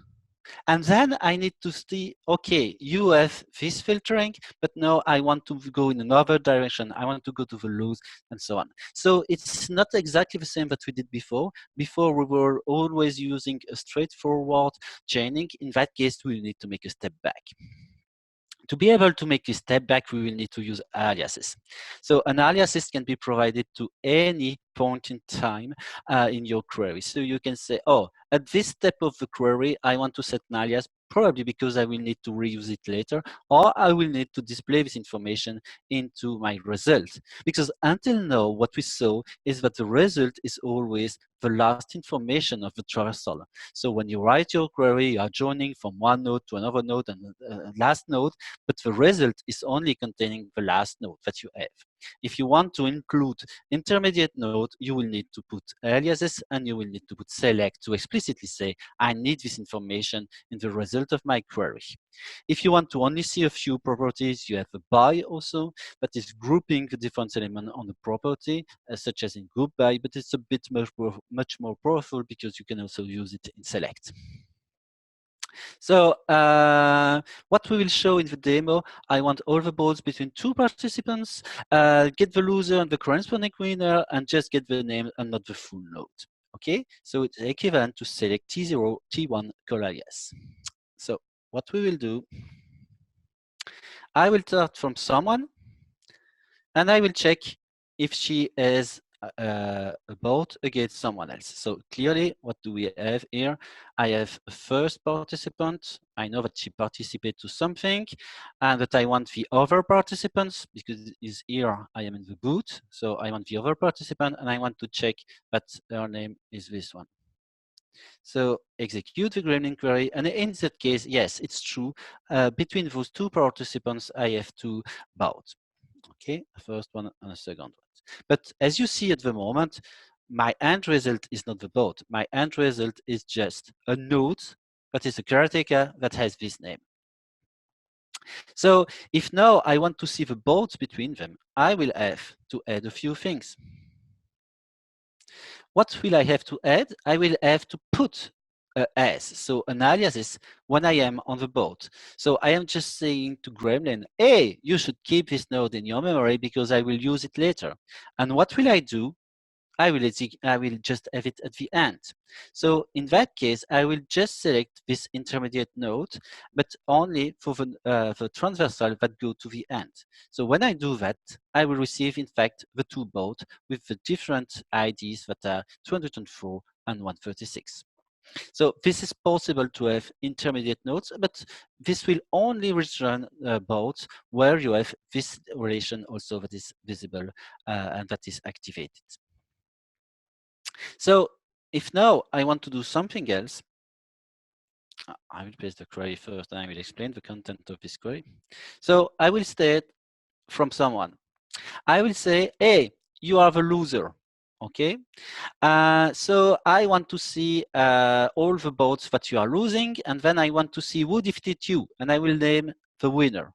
And then I need to see, okay, you have this filtering, but now I want to go in another direction. I want to go to the loose and so on. So it's not exactly the same that we did before. Before we were always using a straightforward chaining. In that case, we need to make a step back. To be able to make a step back, we will need to use aliases. So an aliases can be provided to any point in time in your query. So you can say, oh, at this step of the query, I want to set an alias, probably because I will need to reuse it later, or I will need to display this information into my result. Because until now, what we saw is that the result is always the last information of the traversal. So when you write your query, you are joining from one node to another node and last node, but the result is only containing the last node that you have. If you want to include intermediate node, you will need to put aliases and you will need to put select to explicitly say, I need this information in the result of my query. If you want to only see a few properties, you have a by also, that is grouping the different elements on the property, such as in group by, but it's a bit much more powerful because you can also use it in select. So what we will show in the demo, I want all the balls between two participants, get the loser and the corresponding winner, and just get the name and not the full node. Okay, so it's equivalent to select T0, T1 call alias. So what we will do, I will start from someone, and I will check if she is a bot against someone else. So clearly, what do we have here? I have a first participant. I know that she participated to something, and that I want the other participants, because is here I am in the boot. So I want the other participant, and I want to check that her name is this one. So execute the Gremlin query, and in that case, yes, it's true. Between those two participants, I have two bots. Okay, first one and a second one. But as you see at the moment, my end result is not the bot. My end result is just a node that is a caretaker that has this name. So if now I want to see the bots between them, I will have to add a few things. What will I have to add? I will have to put as, so an aliases when I am on the boat. So I am just saying to Gremlin, hey, you should keep this node in your memory because I will use it later. And what will I do? I will just have it at the end. So in that case, I will just select this intermediate node, but only for the transversal that go to the end. So when I do that, I will receive, in fact, the two bots with the different IDs that are 204 and 136. So this is possible to have intermediate nodes, but this will only return bots where you have this relation also that is visible and that is activated. So if now I want to do something else, I will paste the query first and I will explain the content of this query. So I will state from someone, I will say, hey, you are the loser. Okay, so I want to see all the bots that you are losing, and then I want to see who defeated you, and I will name the winner.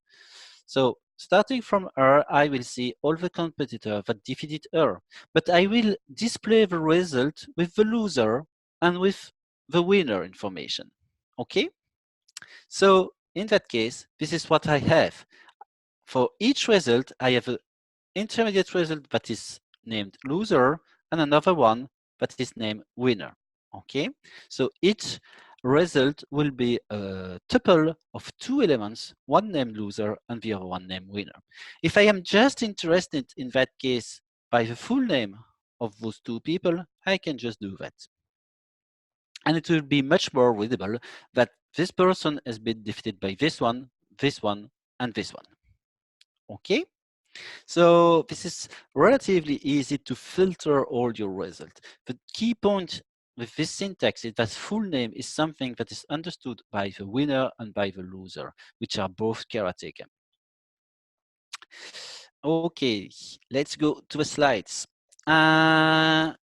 So starting from her, I will see all the competitors that defeated her, but I will display the result with the loser and with the winner information. Okay, so in that case, this is what I have. For each result, I have an intermediate result that is named loser and another one that is named winner. Okay, so each result will be a tuple of two elements, one named loser and the other one named winner. If I am just interested in that case by the full name of those two people, I can just do that. And it will be much more readable that this person has been defeated by this one, and this one. Okay? So this is relatively easy to filter all your results. The key point with this syntax is that full name is something that is understood by the winner and by the loser, which are both karateka. Okay, let's go to the slides.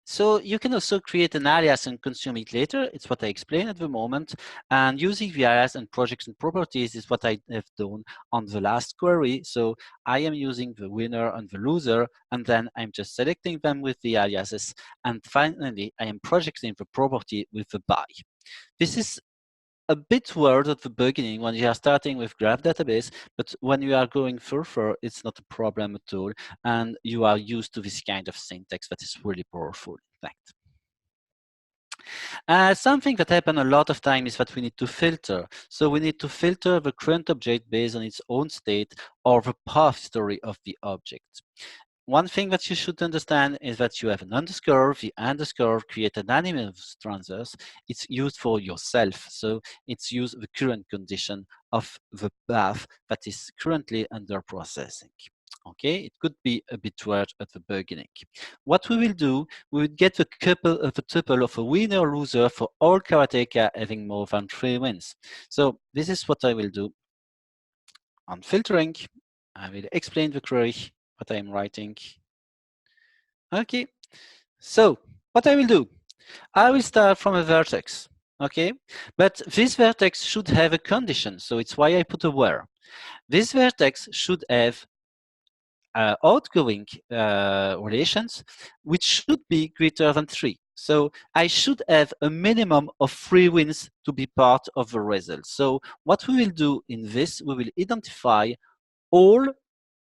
So you can also create an alias and consume it later. It's what I explained at the moment. And using the alias and projects and properties is what I have done on the last query. So I am using the winner and the loser, and then I'm just selecting them with the aliases. And finally, I am projecting the property with the by. This is a bit weird at the beginning when you are starting with graph database, but when you are going further, it's not a problem at all. And you are used to this kind of syntax that is really powerful, in fact. Something that happens a lot of time is that we need to filter. So we need to filter the current object based on its own state or the path history of the object. One thing that you should understand is that you have an underscore. The underscore create an anonymous transverse. It's used for yourself. So it's used the current condition of the path that is currently under processing. Okay, it could be a bit weird at the beginning. What we will do, we will get the tuple of a winner or loser for all karateka having more than 3 wins. So this is what I will do. On filtering, I will explain the query, what I'm writing. Okay, so what I will do, I will start from a vertex, okay? But this vertex should have a condition, so it's why I put a where. This vertex should have outgoing relations, which should be greater than 3. So I should have a minimum of 3 wins to be part of the result. So what we will do in this, we will identify all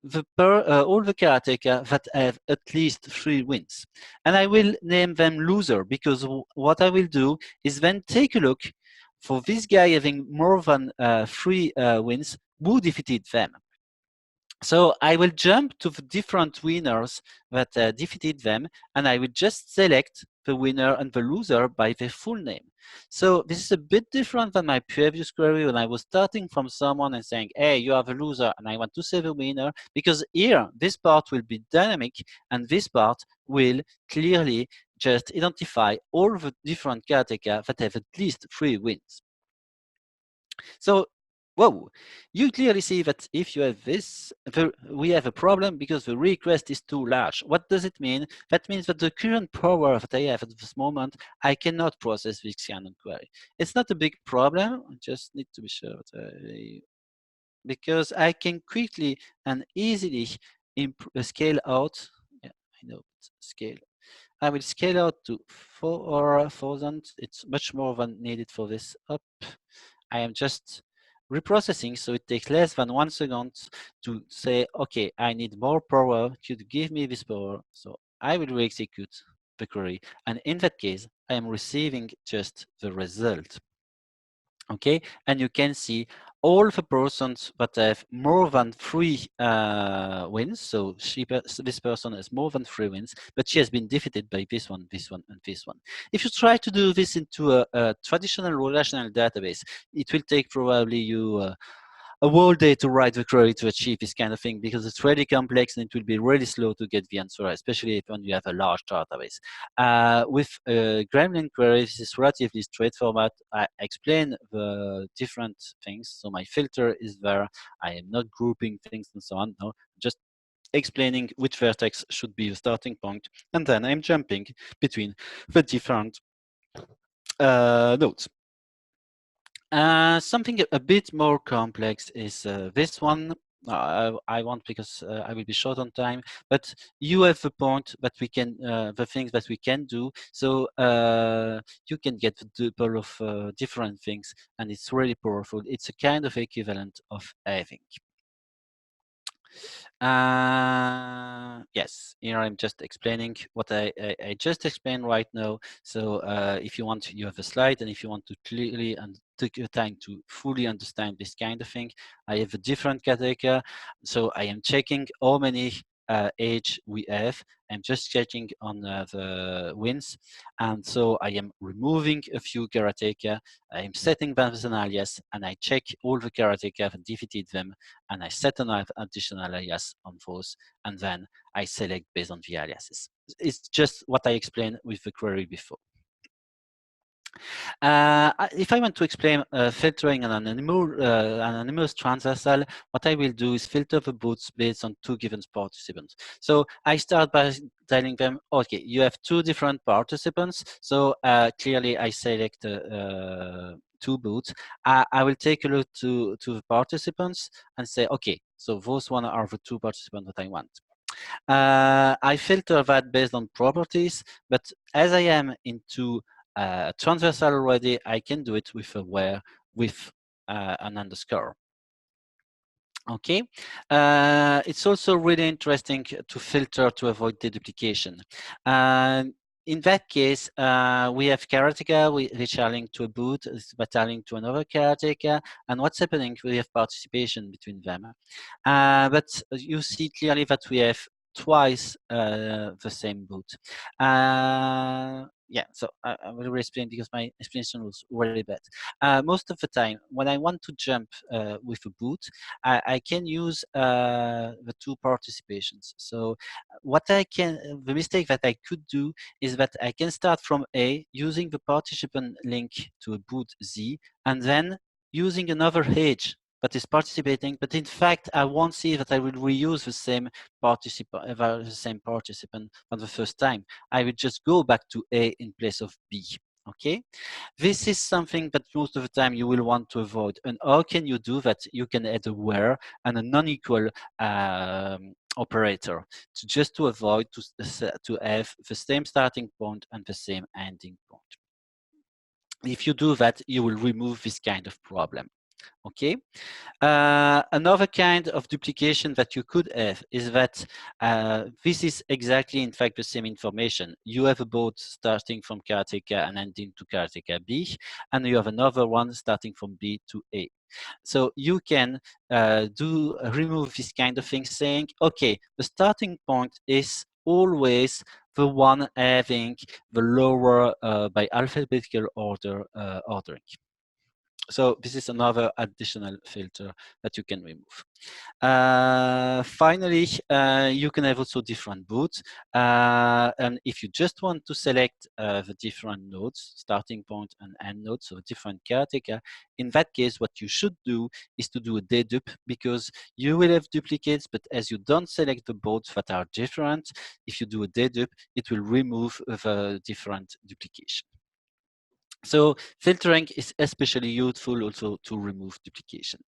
the karateka that have at least 3 wins. And I will name them loser, because what I will do is then take a look for this guy having more than 3 wins, who defeated them. So I will jump to the different winners that defeated them, and I will just select the winner and the loser by their full name. So this is a bit different than my previous query when I was starting from someone and saying, hey, you are the loser, and I want to say the winner, because here, this part will be dynamic, and this part will clearly just identify all the different karateka that have at least 3 wins. So whoa, you clearly see that if you have this, we have a problem because the request is too large. What does it mean? That means that the current power that I have at this moment, I cannot process this kind of query. It's not a big problem, I just need to be sure that because I can quickly and easily scale out. Yeah, I know, scale. I will scale out to 4,000. It's much more than needed for this up. I am just reprocessing, so it takes less than 1 second to say, okay, I need more power. Could you give me this power? So I will re-execute the query. And in that case, I am receiving just the result. Okay, and you can see all the persons that have more than 3 wins. So this person has more than 3 wins, but she has been defeated by this one, and this one. If you try to do this into a traditional relational database, it will take probably you a whole day to write the query to achieve this kind of thing, because it's really complex and it will be really slow to get the answer, especially when you have a large database. With Gremlin queries, it's relatively straightforward. I explain the different things. So my filter is there. I am not grouping things and so on. No, just explaining which vertex should be the starting point. And then I'm jumping between the different nodes. Something a bit more complex is this one. I want, because I will be short on time, but you have the point that we can, the things that we can do. So you can get the tuple of different things, and it's really powerful. It's a kind of equivalent of having. Yes, here I'm just explaining what I just explained right now. So if you want, you have a slide, and if you want to clearly and take your time to fully understand this kind of thing, I have a different karateka. So I am checking how many age we have. I'm just checking on the wins, and so I am removing a few karateka. I'm setting them as an alias, and I check all the karateka and defeated them, and I set an additional alias on those, and then I select based on the aliases. It's just what I explained with the query before. If I want to explain filtering an anonymous transversal, what I will do is filter the boots based on 2 given participants. So I start by telling them, okay, you have 2 different participants. So clearly I select 2 boots. I will take a look to the participants and say, okay, so those one are the 2 participants that I want. I filter that based on properties, but as I am into transversal already, I can do it with a where with an underscore. Okay, it's also really interesting to filter to avoid deduplication. In that case, we have karateka which are linked to a boot, but are linked to another karateka, and what's happening? We have participation between them. But you see clearly that we have twice the same boot. Yeah, so I will explain because my explanation was really bad. Most of the time, when I want to jump with a boot, I can use the 2 participations. So what the mistake that I could do is that I can start from A using the participant link to a boot Z, and then using another age that is participating, but in fact, I won't see that I will reuse the same participant for the first time. I will just go back to A in place of B. Okay, this is something that most of the time you will want to avoid. And how can you do that? You can add a where and a non-equal operator just to avoid to have the same starting point and the same ending point. If you do that, you will remove this kind of problem. Okay. Another kind of duplication that you could have is that this is exactly, in fact, the same information. You have a boat starting from karateka and ending to karateka B, and you have another one starting from B to A. So you can remove this kind of thing, saying, okay, the starting point is always the one having the lower by alphabetical order ordering. So this is another additional filter that you can remove. Finally, you can have also different boots. And if you just want to select the different nodes, starting point and end nodes, so different karateka, in that case, what you should do is to do a dedup, because you will have duplicates, but as you don't select the boats that are different, if you do a dedup, it will remove the different duplication. So filtering is especially useful also to remove duplication.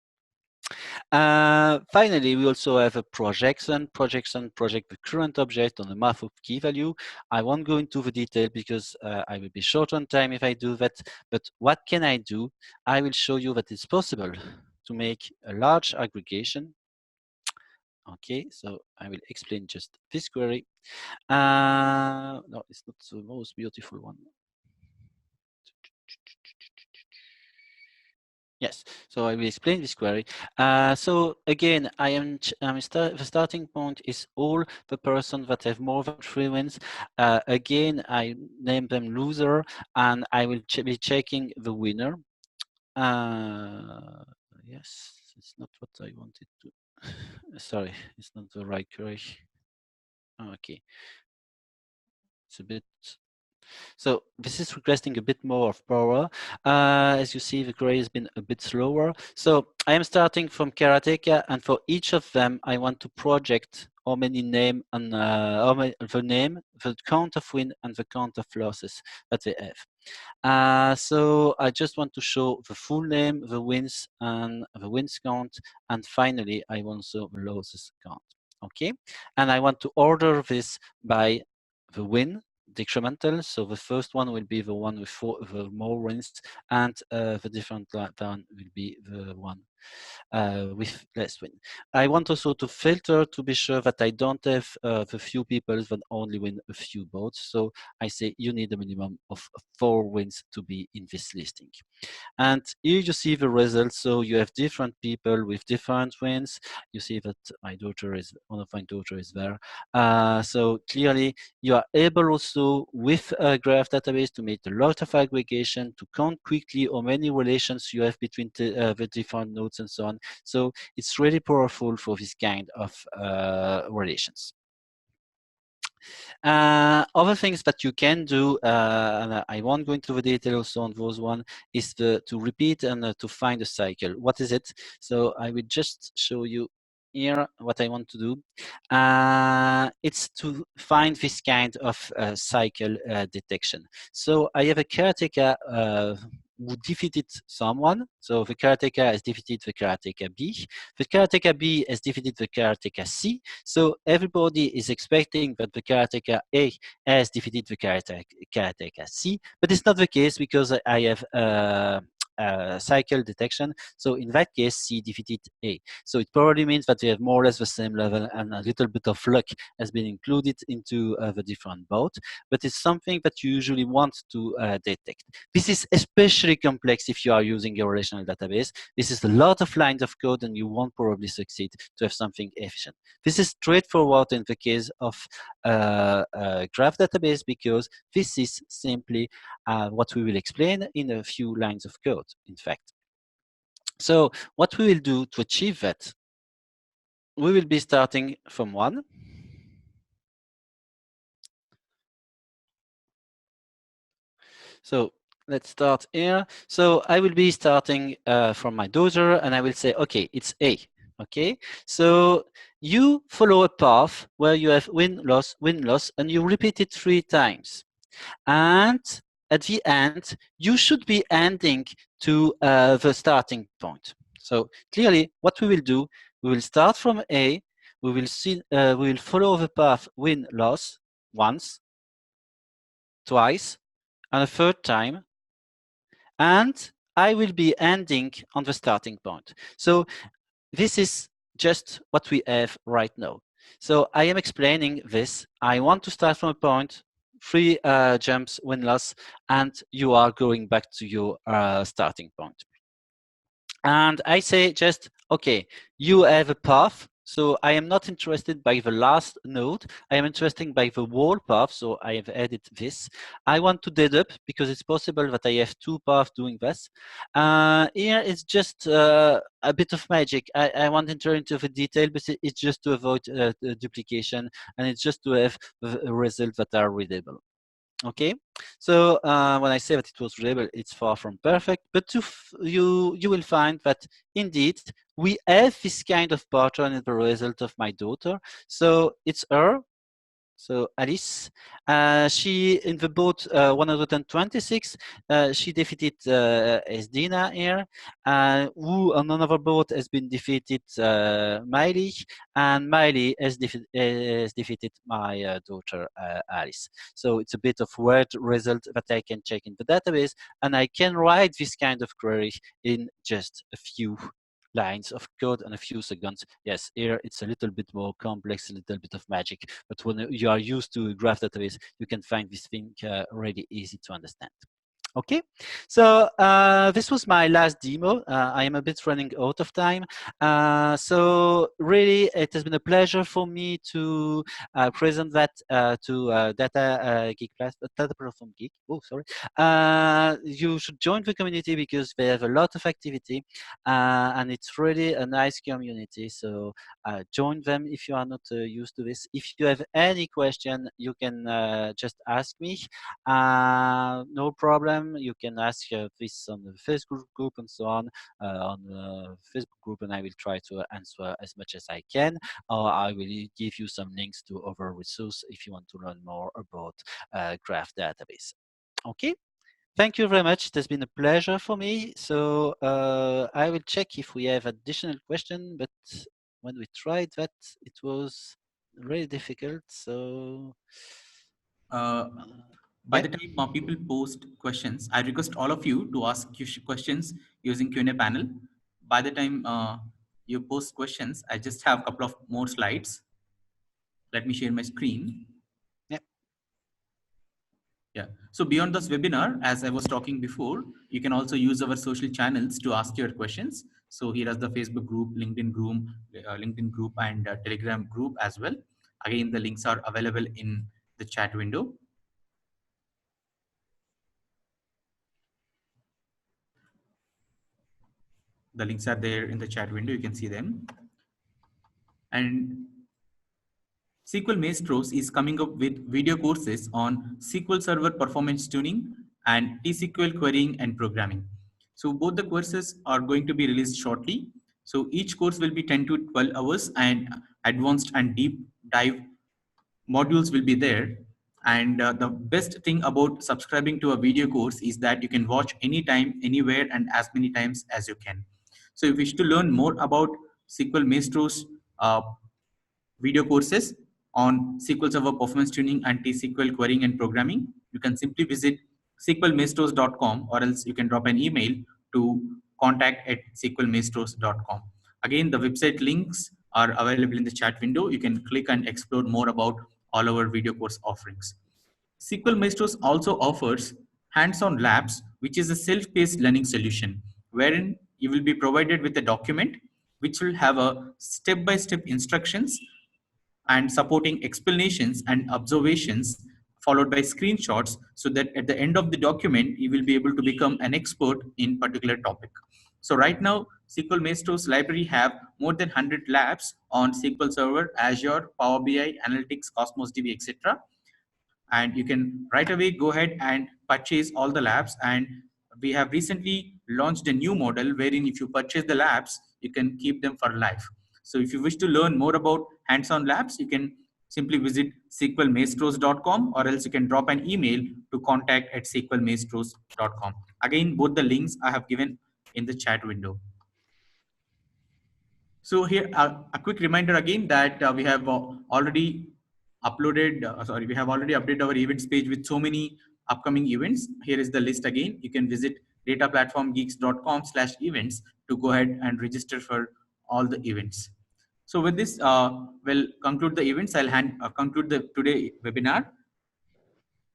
Finally, we also have a projection project the current object on the map of key value. I won't go into the detail because I will be short on time if I do that, but what can I do? I will show you that it's possible to make a large aggregation. Okay, so I will explain just this query. No, it's not the most beautiful one. Yes, so I will explain this query. So again, the starting point is all the persons that have more than 3 wins. Again, I name them loser, and I will be checking the winner. Yes, it's not what I wanted to. Sorry, it's not the right query. Okay, it's a bit. So this is requesting a bit more of power. As you see, the query has been a bit slower. So I am starting from karateka, and for each of them, I want to project how many name and the name, the count of win, and the count of losses that they have. So I just want to show the full name, the wins, and the wins count, and finally, I want also the losses count. Okay, and I want to order this by the win decremental. So the first one will be the one with the more wins, and the different one will be the one with less win. I want also to filter to be sure that I don't have the few people that only win a few votes. So I say you need a minimum of 4 wins to be in this listing. And here you see the results. So you have different people with different wins. You see that one of my daughter is there. So clearly you are able also with a graph database to make a lot of aggregation, to count quickly how many relations you have between the different nodes and so on. So it's really powerful for this kind of relations. Other things that you can do, and I won't go into the details on those one, is to repeat and to find a cycle. What is it? So I will just show you here what I want to do. It's to find this kind of cycle detection. So I have a caretaker who defeated someone. So the caretaker has defeated the caretaker B. The caretaker B has defeated the caretaker C. So everybody is expecting that the caretaker A has defeated the caretaker C, but it's not the case because I have cycle detection. So in that case, C defeated A. So it probably means that they have more or less the same level, and a little bit of luck has been included into the different boat, but it's something that you usually want to detect. This is especially complex if you are using a relational database. This is a lot of lines of code and you won't probably succeed to have something efficient. This is straightforward in the case of graph database because this is simply what we will explain in a few lines of code, in fact. So what we will do to achieve that, we will be starting from 1. So let's start here. So I will be starting from my daughter and I will say, okay, it's A. Okay, so you follow a path where you have win, loss, and you repeat it 3 times. And at the end, you should be ending to the starting point. So clearly, what we will do, we will start from A. We will follow the path win, loss once, twice, and a 3rd time. And I will be ending on the starting point. So this is just what we have right now. So I am explaining this. I want to start from a point, 3 jumps, win-loss, and you are going back to your starting point. And I say just, okay, you have a path. So I am not interested by the last node. I am interested by the whole path. So I have added this. I want to dedupe because it's possible that I have 2 paths doing this. Here it's just a bit of magic. I won't enter into the detail, but it's just to avoid duplication, and it's just to have results that are readable. Okay, so when I say that it was readable, it's far from perfect, but you will find that indeed we have this kind of pattern in the result of my daughter. So it's her. So Alice, she in the boat 126, she defeated Esdina here, who on another boat has been defeated Miley, and Miley has defeated my daughter Alice. So it's a bit of weird result that I can check in the database, and I can write this kind of query in just a few lines of code and a few seconds. Yes, here it's a little bit more complex, a little bit of magic, but when you are used to a graph database, you can find this thing really easy to understand. Okay, so this was my last demo. I am a bit running out of time. So really, it has been a pleasure for me to present that to Data Geek Data Platform Geek. Oh, sorry. You should join the community because they have a lot of activity, and it's really a nice community. So join them if you are not used to this. If you have any question, you can just ask me. No problem. You can ask this on the Facebook group and so on the Facebook group, and I will try to answer as much as I can, or I will give you some links to other resources if you want to learn more about graph database. Okay. Thank you very much. It has been a pleasure for me. So I will check if we have additional question, but when we tried that, it was really difficult. So by the time people post questions, I request all of you to ask questions using Q&A panel. by the time you post questions, I just have a couple of more slides. Let me share my screen. Yeah. So beyond this webinar, as I was talking before, you can also use our social channels to ask your questions. So here is the Facebook group, LinkedIn group, and Telegram group as well. Again, the links are available in the chat window. The links are there in the chat window. You can see them. And SQL Maestros is coming up with video courses on SQL Server performance tuning and T-SQL querying and programming. So both the courses are going to be released shortly. So each course will be 10 to 12 hours, and advanced and deep dive modules will be there. And the best thing about subscribing to a video course is that you can watch anytime, anywhere, and as many times as you can. So if you wish to learn more about SQL Maestros video courses on SQL Server performance tuning and T-SQL querying and programming, you can simply visit sqlmaestros.com, or else you can drop an email to contact@sqlmaestros.com. Again, the website links are available in the chat window. You can click and explore more about all our video course offerings. SQL Maestros also offers hands-on labs, which is a self-paced learning solution, wherein you will be provided with a document which will have a step-by-step instructions and supporting explanations and observations, followed by screenshots, so that at the end of the document you will be able to become an expert in particular topic. So right now, SQL Maestros library have more than 100 labs on SQL Server, Azure, Power BI, Analytics, Cosmos DB, etc. And you can right away go ahead and purchase all the labs. And we have recently launched a new model wherein if you purchase the labs, you can keep them for life. So if you wish to learn more about hands-on labs, you can simply visit sqlmaestros.com, or else you can drop an email to contact@sqlmaestros.com. Again, both the links I have given in the chat window. So here, a quick reminder again that we have already we have already updated our events page with so many upcoming events. Here is the list again. You can visit dataplatformgeeks.com/events to go ahead and register for all the events. So with this, we'll conclude the events. I'll conclude the today webinar.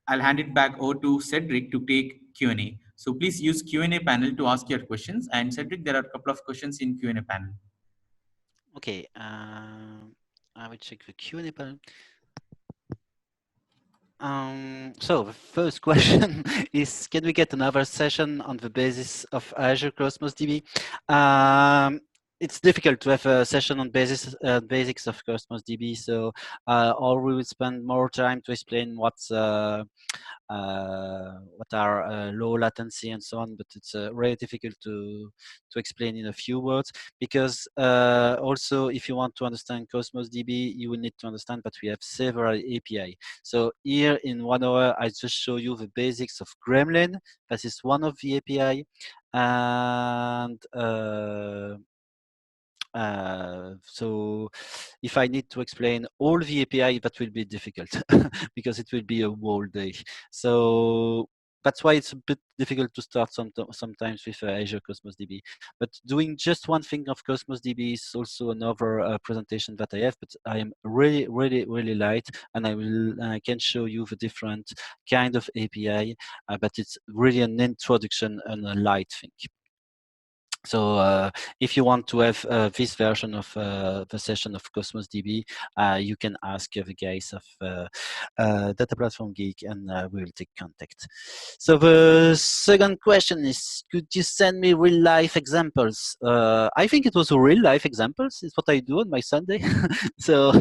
I'll hand it back over to Cedric to take Q&A. So please use Q&A panel to ask your questions. And Cedric, there are a couple of questions in Q&A panel. Okay, I will check the Q&A panel. So the first question is, can we get another session on the basis of Azure Cosmos DB? It's difficult to have a session on basics of Cosmos DB, so or we will spend more time to explain what are low latency and so on, but it's really difficult to explain in a few words, because also if you want to understand Cosmos DB, you will need to understand that we have several API. So here in 1 hour, I just show you the basics of Gremlin. That is one of the API, and so if I need to explain all the API, that will be difficult because it will be a whole day. So that's why it's a bit difficult to start sometimes with Azure Cosmos DB. But doing just one thing of Cosmos DB is also another presentation that I have, but I am really light, and I can show you the different kind of API, but it's really an introduction and a light thing. So if you want to have this version of the session of Cosmos DB, you can ask the guys of Data Platform Geek, and we will take contact. So the second question is, could you send me real life examples? I think it was real life examples. It's what I do on my Sunday. So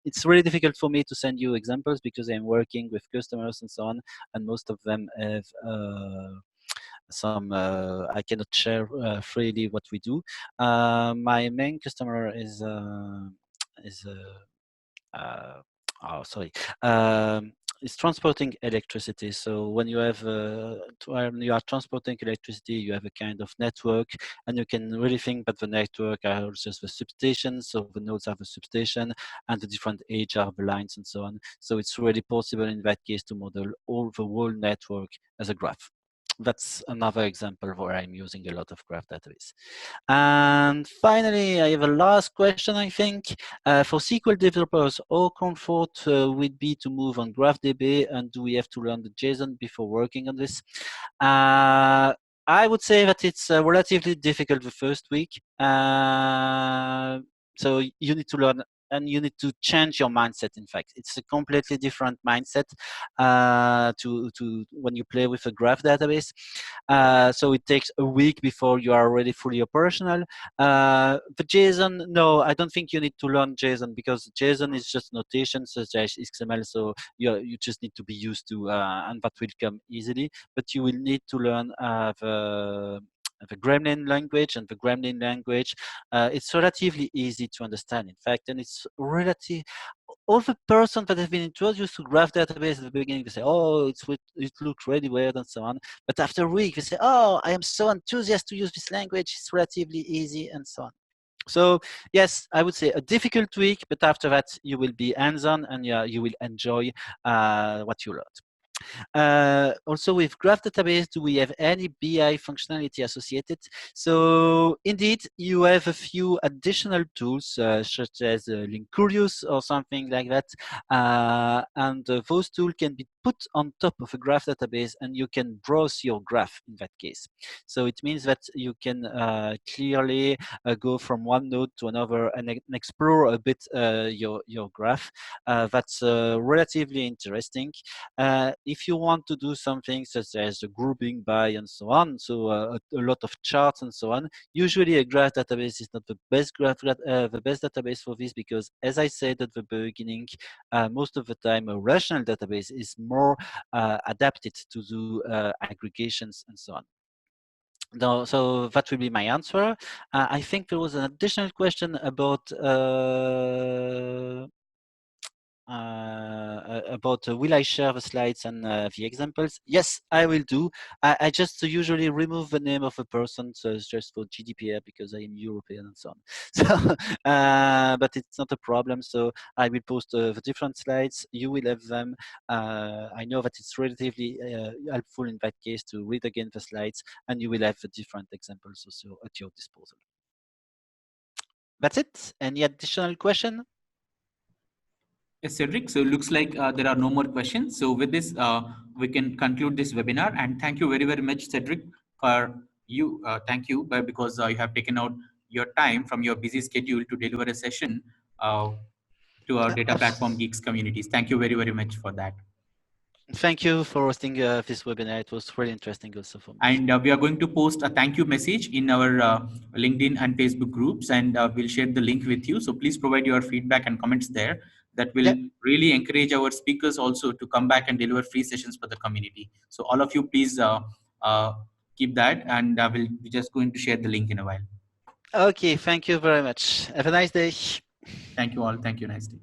it's really difficult for me to send you examples because I'm working with customers and so on, and most of them have some I cannot share freely what we do. My main customer is is transporting electricity. So when you have when you are transporting electricity, you have a kind of network, and you can really think that the network are just the substation. So the nodes are the substation, and the different age are the lines and so on. So it's really possible in that case to model all the whole network as a graph. That's another example where I'm using a lot of graph database. And finally, I have a last question, I think. For SQL developers, how comfort would be to move on GraphDB, and do we have to learn the JSON before working on this? I would say that it's relatively difficult the first week. So you need to learn and you need to change your mindset. In fact, it's a completely different mindset to when you play with a graph database. So it takes a week before you are already fully operational. The JSON, no, I don't think you need to learn JSON, because JSON is just notation such as XML. So you just need to be used to, and that will come easily. But you will need to learn the Gremlin language, and the Gremlin language, it's relatively easy to understand, in fact, and it's relative. All the persons that have been introduced to graph database at the beginning, they say, oh, it looks really weird and so on. But after a week, they say, oh, I am so enthusiastic to use this language. It's relatively easy and so on. So yes, I would say a difficult week, but after that, you will be hands-on, and you will enjoy what you learned. Also, with graph database, do we have any BI functionality associated? So indeed, you have a few additional tools such as Linkurious or something like that, and those tools can be put on top of a graph database, and you can browse your graph in that case. So it means that you can clearly go from one node to another and explore a bit your graph. That's relatively interesting. If you want to do something such as grouping by and so on, so a lot of charts and so on, usually a graph database is not the best the best database for this, because as I said at the beginning, most of the time a relational database is more adapted to do aggregations and so on. No, so that will be my answer. I think there was an additional question about will I share the slides and the examples? Yes, I will do. I just usually remove the name of a person, so it's just for GDPR, because I am European and so on. So, but it's not a problem. So I will post the different slides. You will have them. I know that it's relatively helpful in that case to read again the slides, and you will have the different examples also at your disposal. That's it. Any additional question? Yes, Cedric. So it looks like there are no more questions. So with this, we can conclude this webinar. And thank you very, very much, Cedric, for you. Thank you, because you have taken out your time from your busy schedule to deliver a session to our Data Platform Geeks communities. Thank you very, very much for that. Thank you for hosting this webinar. It was really interesting also for me. And we are going to post a thank you message in our LinkedIn and Facebook groups, and we'll share the link with you. So please provide your feedback and comments there. That will really encourage our speakers also to come back and deliver free sessions for the community. So all of you, please keep that, and we'll be just going to share the link in a while. Okay, thank you very much. Have a nice day. Thank you all. Thank you. Nice day.